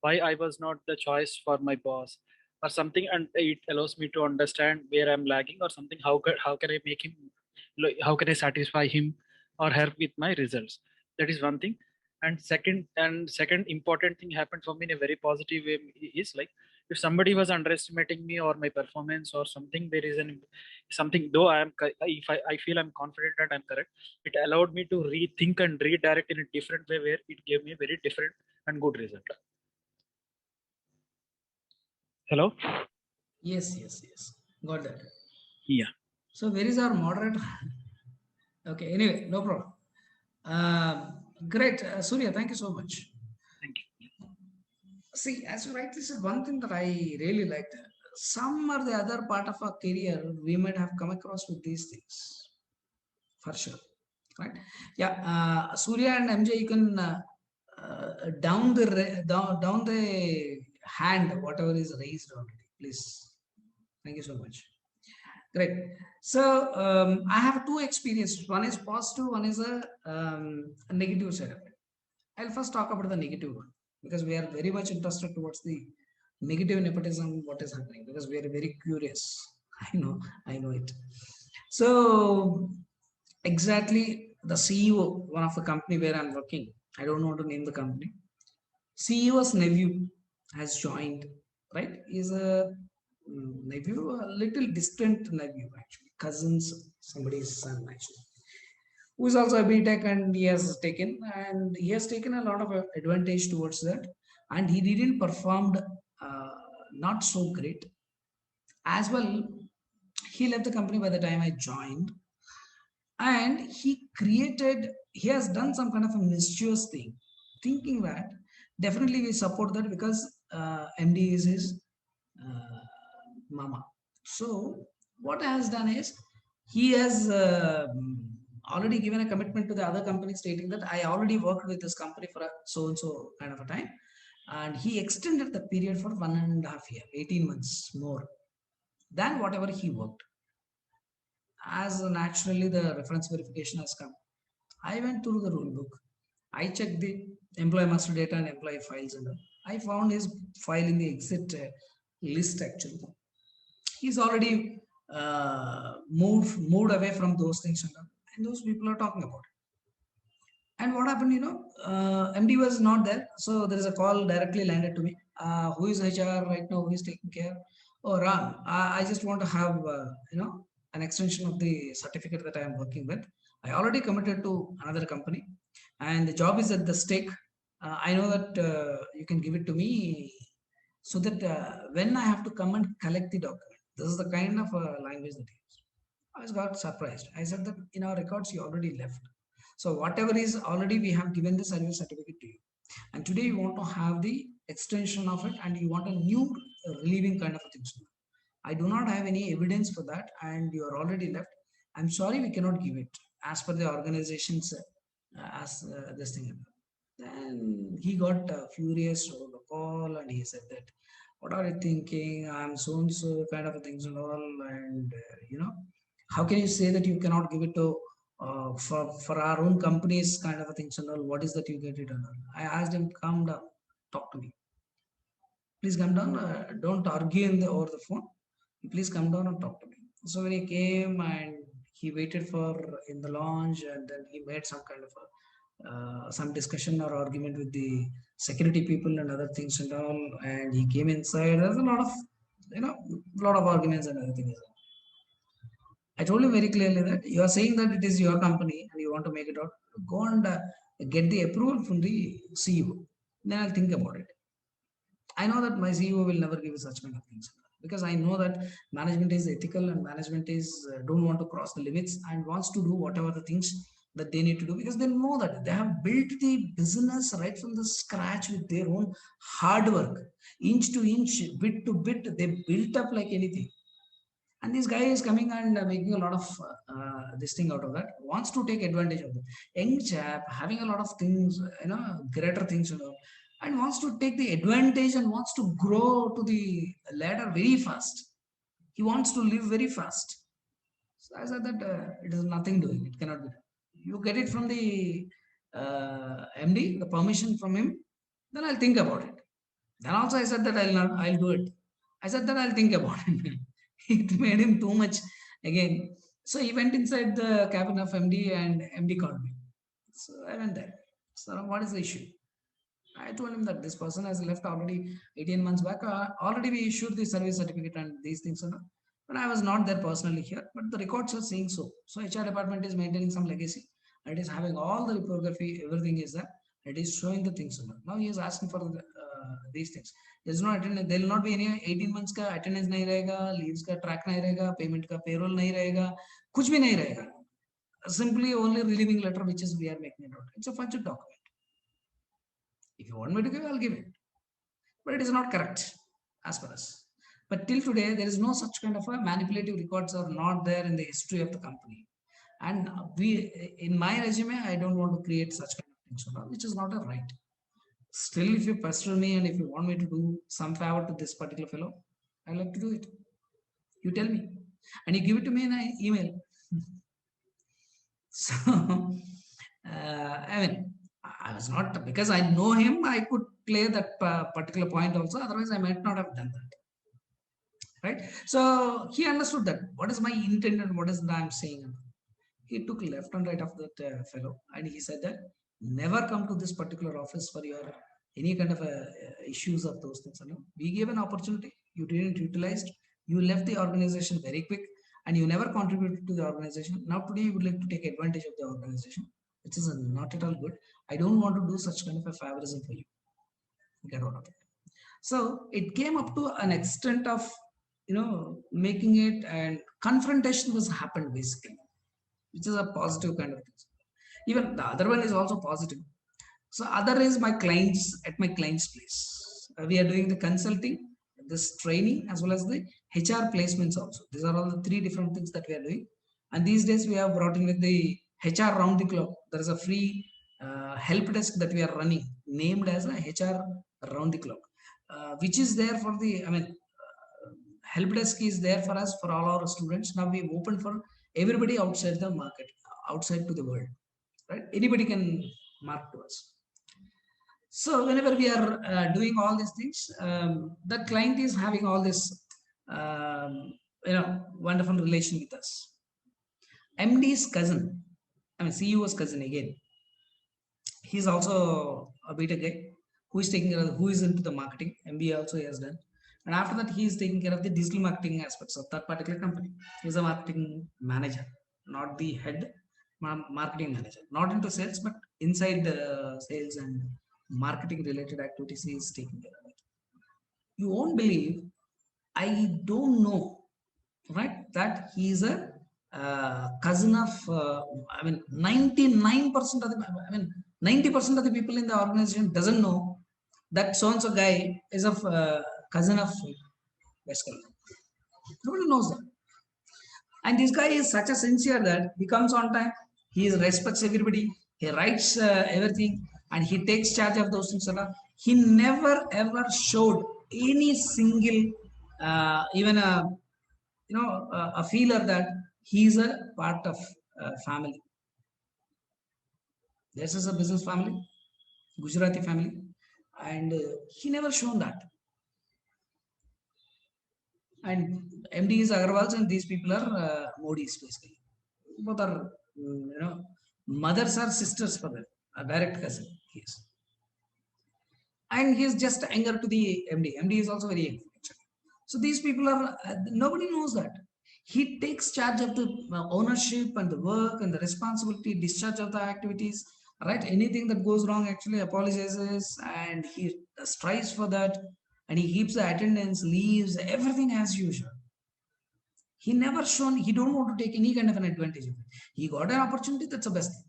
why I was not the choice for my boss or something, and it allows me to understand where I'm lagging or something. How can I make him, how can I satisfy him or her with my results? That is one thing. And second important thing happened for me in a very positive way is, like, if somebody was underestimating me or my performance or something, there is something, though if I feel I'm confident that I'm correct, it allowed me to rethink and redirect in a different way, where it gave me a very different and good result. Hello?
Yes. Got that.
Yeah.
So where is our moderator? Okay, anyway, no problem. Great. Surya, thank you so much.
Thank you.
See, as you rightly said, one thing that I really liked, some or the other part of our career, we might have come across with these things, for sure. right? Yeah, Surya and MJ, you can down the hand, whatever is raised already, please. Thank you so much. Great. So I have two experiences. One is positive, one is a negative side of it. I'll first talk about the negative one because we are very much interested towards the negative nepotism, what is happening, because we are very curious. I know it. So exactly, the CEO, one of the company where I'm working, I don't want to name the company. CEO's nephew has joined, right? He's a nephew, a little distant nephew, actually, cousins, somebody's son, actually, who is also a BTech, and he has taken a lot of advantage towards that, and he didn't performed not so great as well. He left the company by the time I joined, and he has done some kind of a mischievous thing, thinking that definitely we support that because MD is his mama. So what has done is he has already given a commitment to the other company stating that I already worked with this company for a so and so kind of a time, and he extended the period for 1.5 years, 18 months more than whatever he worked. As naturally the reference verification has come, I went through the rule book. I checked the employee master data and employee files, and I found his file in the exit list. Actually, he's already moved away from those things, and those people are talking about it. And what happened? MD was not there, so there is a call directly landed to me. Who is HR right now? Who is taking care? Oh, Ram, I just want to have an extension of the certificate that I am working with. I already committed to another company, and the job is at the stake. I know that you can give it to me, so that when I have to come and collect the document, this is the kind of language that he used. I was got surprised. I said that in our records you already left. So whatever is already, we have given the service certificate to you, and today you want to have the extension of it, and you want a new relieving kind of a thing. I do not have any evidence for that, and you are already left. I'm sorry, we cannot give it as per the organization's this thing. Then he got furious over the call, and he said that, "What are you thinking? I'm so and so kind of things and all, and how can you say that you cannot give it to for our own companies kind of things and all? What is that you get it and all?" I asked him, "Calm down, talk to me. Please come down. Don't argue over the phone. Please come down and talk to me." So when he came, and he waited for in the lounge, and then he made some kind of some discussion or argument with the security people and other things and all, and he came inside. There's a lot of arguments and other things. I told him very clearly that you are saying that it is your company and you want to make it out. Go and get the approval from the CEO. Then I'll think about it. I know that my CEO will never give such kind of things, because I know that management is ethical, and management is don't want to cross the limits and wants to do whatever the things that they need to do, because they know that they have built the business right from the scratch with their own hard work, inch to inch, bit to bit. They built up like anything. And this guy is coming and making a lot of this thing out of that, wants to take advantage of it. Young chap having a lot of things, greater things, and wants to take the advantage and wants to grow to the ladder very fast. He wants to live very fast. So I said that it is nothing doing. It cannot be done. You get it from the MD, the permission from him, then I'll think about it. Then also I said that I'll do it. I said that I'll think about it. It made him too much again. So he went inside the cabin of MD, and MD called me. So I went there. So what is the issue? I told him that this person has left already 18 months back. Already we issued the service certificate and these things. But I was not there personally here, but the records are saying so. So HR department is maintaining some legacy. It is having all the reprography, everything is there. It is showing the things. Now he is asking for these things. There is no attendance. There will not be any 18 months ka attendance nahi rahega, leaves ka track nahi rahega, payment ka payroll nahi rahega, kuch bhi nahi rahega. Simply only relieving letter, which is we are making it out. It's a fudged document. If you want me to give, I'll give it. But it is not correct as per us. But till today, there is no such kind of a manipulative records are not there in the history of the company. And in my resume, I don't want to create such kind of things, which is not a right. Still, if you pester me and if you want me to do some favor to this particular fellow, I like to do it. You tell me, and you give it to me in an email. So, I mean, I was not, because I know him, I could play that particular point also. Otherwise, I might not have done that. Right? So he understood that what is my intent and what is that I'm saying. He took left and right of that fellow, and he said that never come to this particular office for your any kind of issues of those things. We gave an opportunity, you didn't utilize, you left the organization very quick, and you never contributed to the organization. Now today you would like to take advantage of the organization, which is not at all good. I don't want to do such kind of a favorism for you. Get out of it. So it came up to an extent of making it, and confrontation was happened basically, which is a positive kind of thing. Even the other one is also positive. So other is my clients, at my client's place. We are doing the consulting, this training, as well as the HR placements also. These are all the three different things that we are doing. And these days we have brought in with the HR round the clock. There is a free help desk that we are running, named as a HR round the clock, which is there for the, help desk is there for us, for all our students. Now we've opened for everybody outside the market, outside to the world, right? Anybody can mark to us. So whenever we are doing all these things, the client is having all this, wonderful relation with us. MD's cousin, CEO's cousin again. He's also a beta guy who is taking care of, who is into the marketing. MBA also he has done. And after that, he is taking care of the digital marketing aspects of that particular company. He's a marketing manager, not the head, marketing manager. Not into sales, but inside the sales and marketing related activities he is taking care of it. You won't believe, I don't know, right, that he is a cousin of, 99% of the, 90% of the people in the organization doesn't know that so-and-so guy is of cousin of Wesker. Nobody knows that. And this guy is such a sincere that he comes on time, he respects everybody, he writes everything, and he takes charge of those things. He never ever showed any single, even a feeler that he is a part of family. This is a business family, Gujarati family, and he never shown that. And MD is Agarwals, and these people are Modi's basically. Both are, mothers are sisters for them, a direct cousin he is. And he is just anger to the MD. MD is also very angry. So these people are, nobody knows that. He takes charge of the ownership and the work and the responsibility, discharge of the activities, right? Anything that goes wrong actually apologizes, and he strives for that. And he keeps the attendance, leaves, everything as usual. He never shown, he don't want to take any kind of an advantage of it. He got an opportunity, that's the best thing.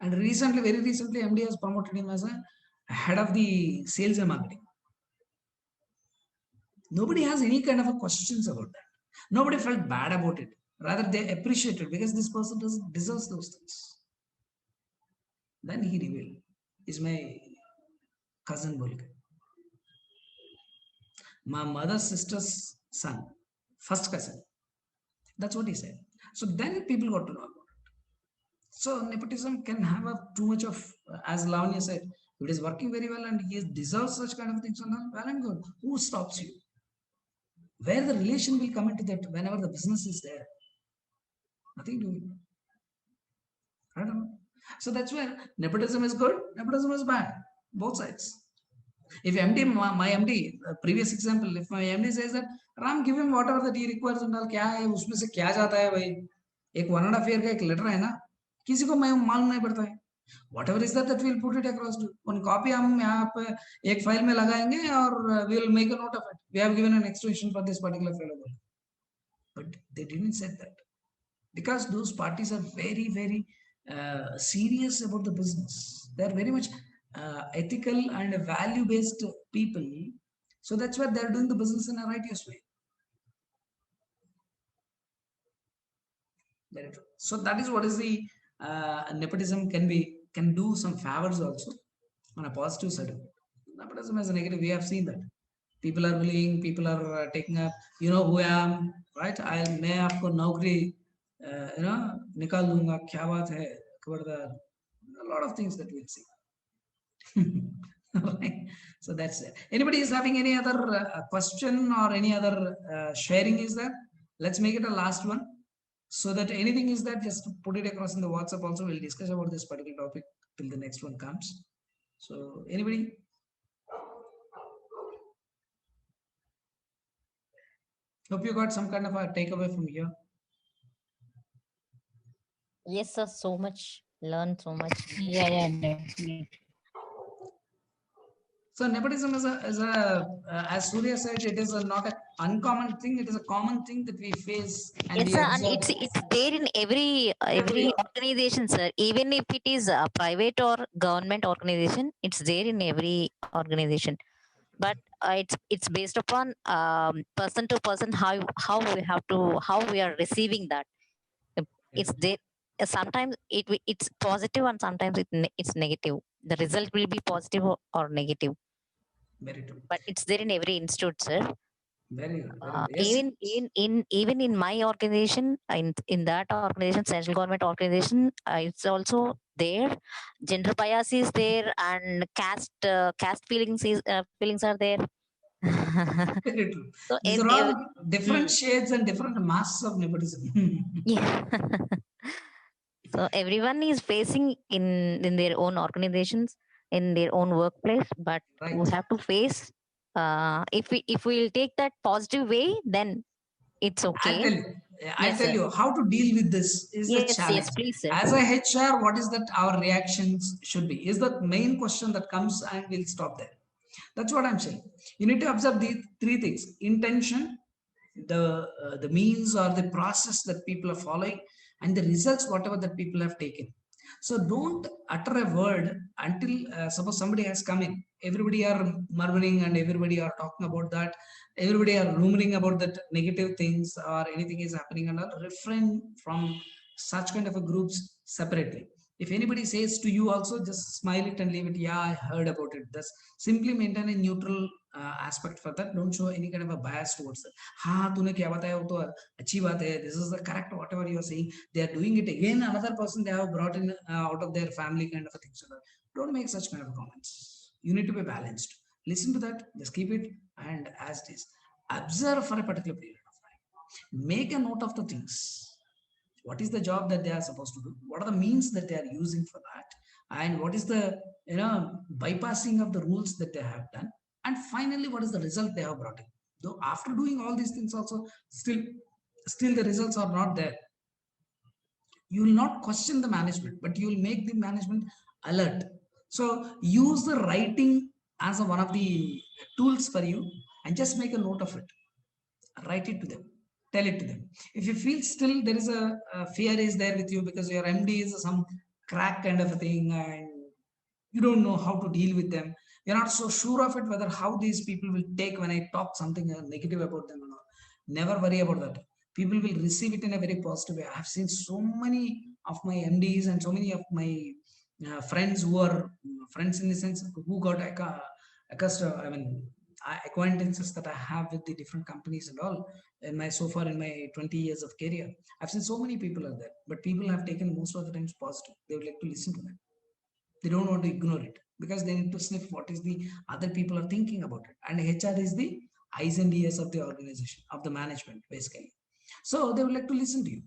And recently, very recently, MD has promoted him as a head of the sales and marketing. Nobody has any kind of a questions about that. Nobody felt bad about it. Rather, they appreciated, because this person deserves those things. Then he revealed, is my cousin Bolke. My mother's sister's son, first cousin. That's what he said. So then people got to know about it. So nepotism can have too much of, as Lavanya said, it is working very well and he deserves such kind of things. Well and good. Who stops you? Where the relation will come into that whenever the business is there? Nothing doing. I don't know. So that's where nepotism is good, nepotism is bad. Both sides. If MD, my MD, previous example, if my MD says that, Ram, give him whatever that he requires and all, क्या है उसमें से क्या जाता है भाई? एक 1.5 year का एक letter है ना, किसी को मालूम नहीं पड़ता है. Whatever is that we'll put it across to. On copy हम यहाँ पे एक file में लगाएंगे और we'll make a note of it. We have given an extension for this particular file. But they didn't say that, because those parties are very, very serious about the business. They are very much ethical and value-based people. So that's why they're doing the business in a righteous way. Very true. So that is what is the nepotism can do some favors also on a positive side. Nepotism as a negative, we have seen that people are bullying, people are taking up, you know who I am, right? मैं आपको नौकरी निकाल दूंगा, क्या बात है, खबरदार. A lot of things that we'll see. Right. So that's it. Anybody is having any other question or any other sharing is there? Let's make it a last one. So that anything is that, just put it across in the WhatsApp also. We'll discuss about this particular topic till the next one comes. So anybody? Hope you got some kind of a takeaway from here.
Yes, sir. So much. Learn so much.
Yeah, definitely.
So nepotism is as Surya said, it is not an uncommon thing. It is a common thing that we face. And
Yes,
we
sir. And
observe.
it's there in every organization, sir. Even if it is a private or government organization, it's there in every organization. But it's based upon person to person how we are receiving that. It's there. Sometimes it's positive and sometimes it's negative. The result will be positive or negative.
Very true.
But it's there in every institute, sir.
Very good. Yes.
Even in my organization, in that organization, central government organization, it's also there. Gender bias is there, and caste feelings are there.
Very true.
So
These are all different shades and different masks of nepotism.
Yeah. So everyone is facing in their own organizations, in their own workplace, but we have to face. If we'll take that positive way, then it's okay.
I'll tell you how to deal with this is the challenge.
Yes, please, sir.
As a HR, what is that our reactions should be? Is the main question that comes, and we'll stop there. That's what I'm saying. You need to observe these three things: intention, the means or the process that people are following, and the results whatever that people have taken. So don't utter a word until suppose somebody has come in. Everybody are murmuring and everybody are talking about that. Everybody are rumoring about that negative things or anything is happening, and refrain from such kind of a groups separately. If anybody says to you also, just smile it and leave it. Yeah, I heard about it. Just simply maintain a neutral aspect for that. Don't show any kind of a bias towards it. हाँ तूने क्या बताया वो तो अच्छी बात है. This is the correct whatever you are saying. They are doing it again. Another person they have brought in out of their family kind of a thing. So don't make such kind of comments. You need to be balanced. Listen to that. Just keep it and as it is. Observe for a particular period of time. Make a note of the things. What is the job that they are supposed to do? What are the means that they are using for that? And what is the bypassing of the rules that they have done? And finally, what is the result they have brought in? Though after doing all these things also, still the results are not there. You will not question the management, but you will make the management alert. So use the writing as one of the tools for you and just make a note of it. Write it to them. Tell it to them. If you feel still there is a fear is there with you because your MD is some crack kind of a thing and you don't know how to deal with them, you're not so sure of it whether how these people will take when I talk something negative about them or not. Never worry about that. People will receive it in a very positive way. I've seen so many of my MDs and so many of my friends who are friends in the sense who got accustomed, acquaintances that I have with the different companies and all so far in my 20 years of career. I've seen so many people are there, but people have taken most of the times positive. They would like to listen to them. They don't want to ignore it because they need to sniff what is the other people are thinking about it. And HR is the eyes and ears of the organization, of the management, basically. So they would like to listen to you.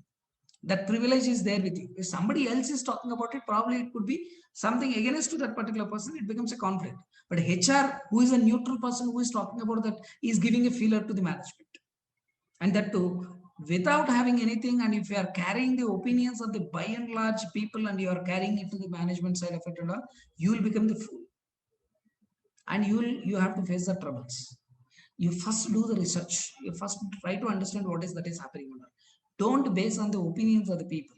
That privilege is there with you. If somebody else is talking about it, probably it could be something against to that particular person. It becomes a conflict. But HR, who is a neutral person who is talking about that, is giving a feeler to the management. And that too, without having anything, and if you are carrying the opinions of the by and large people and you are carrying it to the management side of it and all, you will become the fool. And you have to face the troubles. You first do the research. You first try to understand what is that is happening. Don't base on the opinions of the people.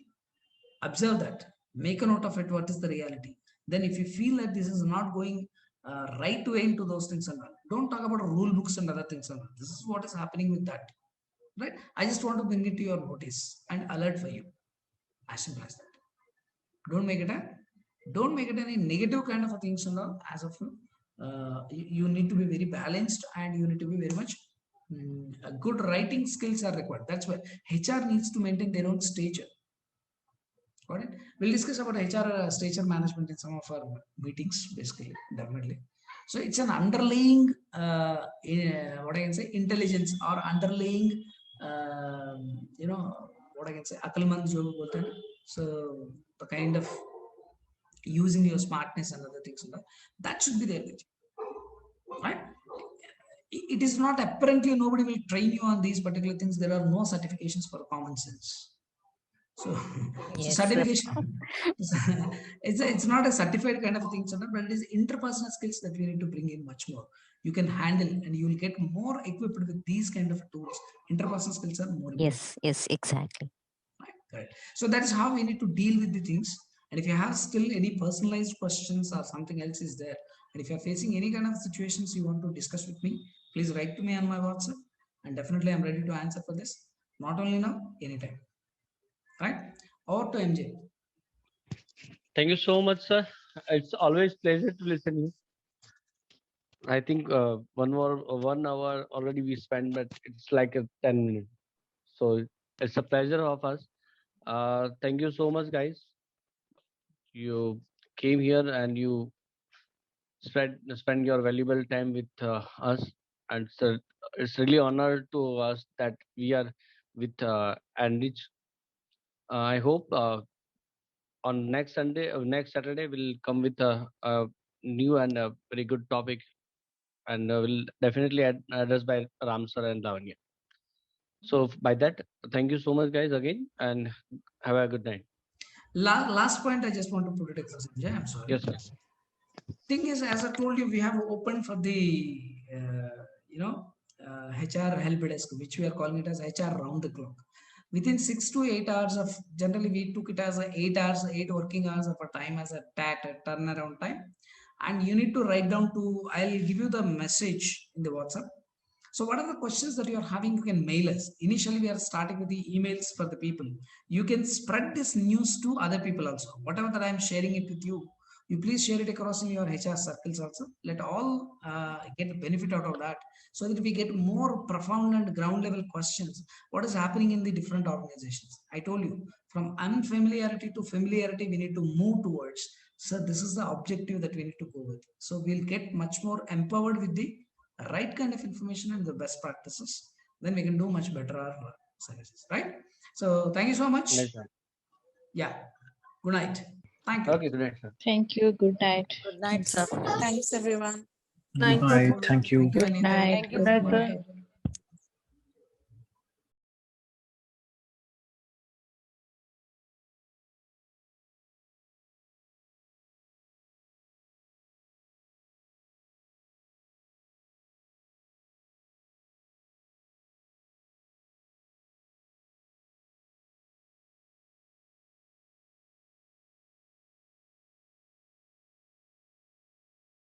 Observe that. Make a note of it. What is the reality? Then if you feel that this is not going right way into those things and all, don't talk about rule books and other things and all. This is what is happening with that. Right? I just want to bring it to your notice and alert for you. As simple as that. Don't make it any negative kind of a things and all. As of you need to be very balanced, and you need to be very much good writing skills are required. That's why HR needs to maintain their own stature. Got it? We'll discuss about HR stature management in some of our meetings, basically, definitely. So it's an underlying, what I can say, intelligence or underlying, what I can say, akalmand jo bolte hain. So the kind of using your smartness and other things, that should be there with you, right? It is not apparently nobody will train you on these particular things. There are no certifications for common sense. So,
Yes,
certification, it's not a certified kind of thing, but it is interpersonal skills that we need to bring in much more. You can handle, and you will get more equipped with these kind of tools. Interpersonal skills are more important.
Yes, exactly.
Right. So that is how we need to deal with the things. And if you have still any personalized questions or something else is there, and if you're facing any kind of situations you want to discuss with me, please write to me on my WhatsApp, and definitely I'm ready to answer for this. Not only now, anytime. Right? Over to MJ.
Thank you so much, sir. It's always pleasure to listen to you. I think 1 hour already we spent, but it's like a 10 minutes. So it's a pleasure of us. Thank you so much, guys. You came here and you spend your valuable time with us, and so it's really honor to us that we are with Andrich. I hope on next Saturday, we'll come with a new and a very good topic, and we'll definitely addressed by Ramsar and Lavanya. So by that, thank you so much, guys, again, and have a good night.
Last point, I just want to put it across. I'm sorry.
Yes, sir.
Thing is, as I told you, we have opened for the HR help desk, which we are calling it as HR round the clock. Within 6 to 8 hours of, generally we took it as 8 working hours of a time as a turnaround time. And you need to write down I'll give you the message in the WhatsApp. So what are the questions that you are having? You can mail us. Initially, we are starting with the emails for the people. You can spread this news to other people also. Whatever that I'm sharing it with you, you please share it across in your HR circles also. Let all get a benefit out of that, so that we get more profound and ground level questions. What is happening in the different organizations? I told you, from unfamiliarity to familiarity, we need to move towards. So this is the objective that we need to go with. So we'll get much more empowered with the right kind of information and the best practices. Then we can do much better our services, right? So thank you so much.
Nice, sir.
Yeah. Good night. Thank you.
Okay, good night, sir.
Thank you. Good night.
Good night, sir. Thanks, everyone.
Good night. Thank you.
Good night.
Good night, sir.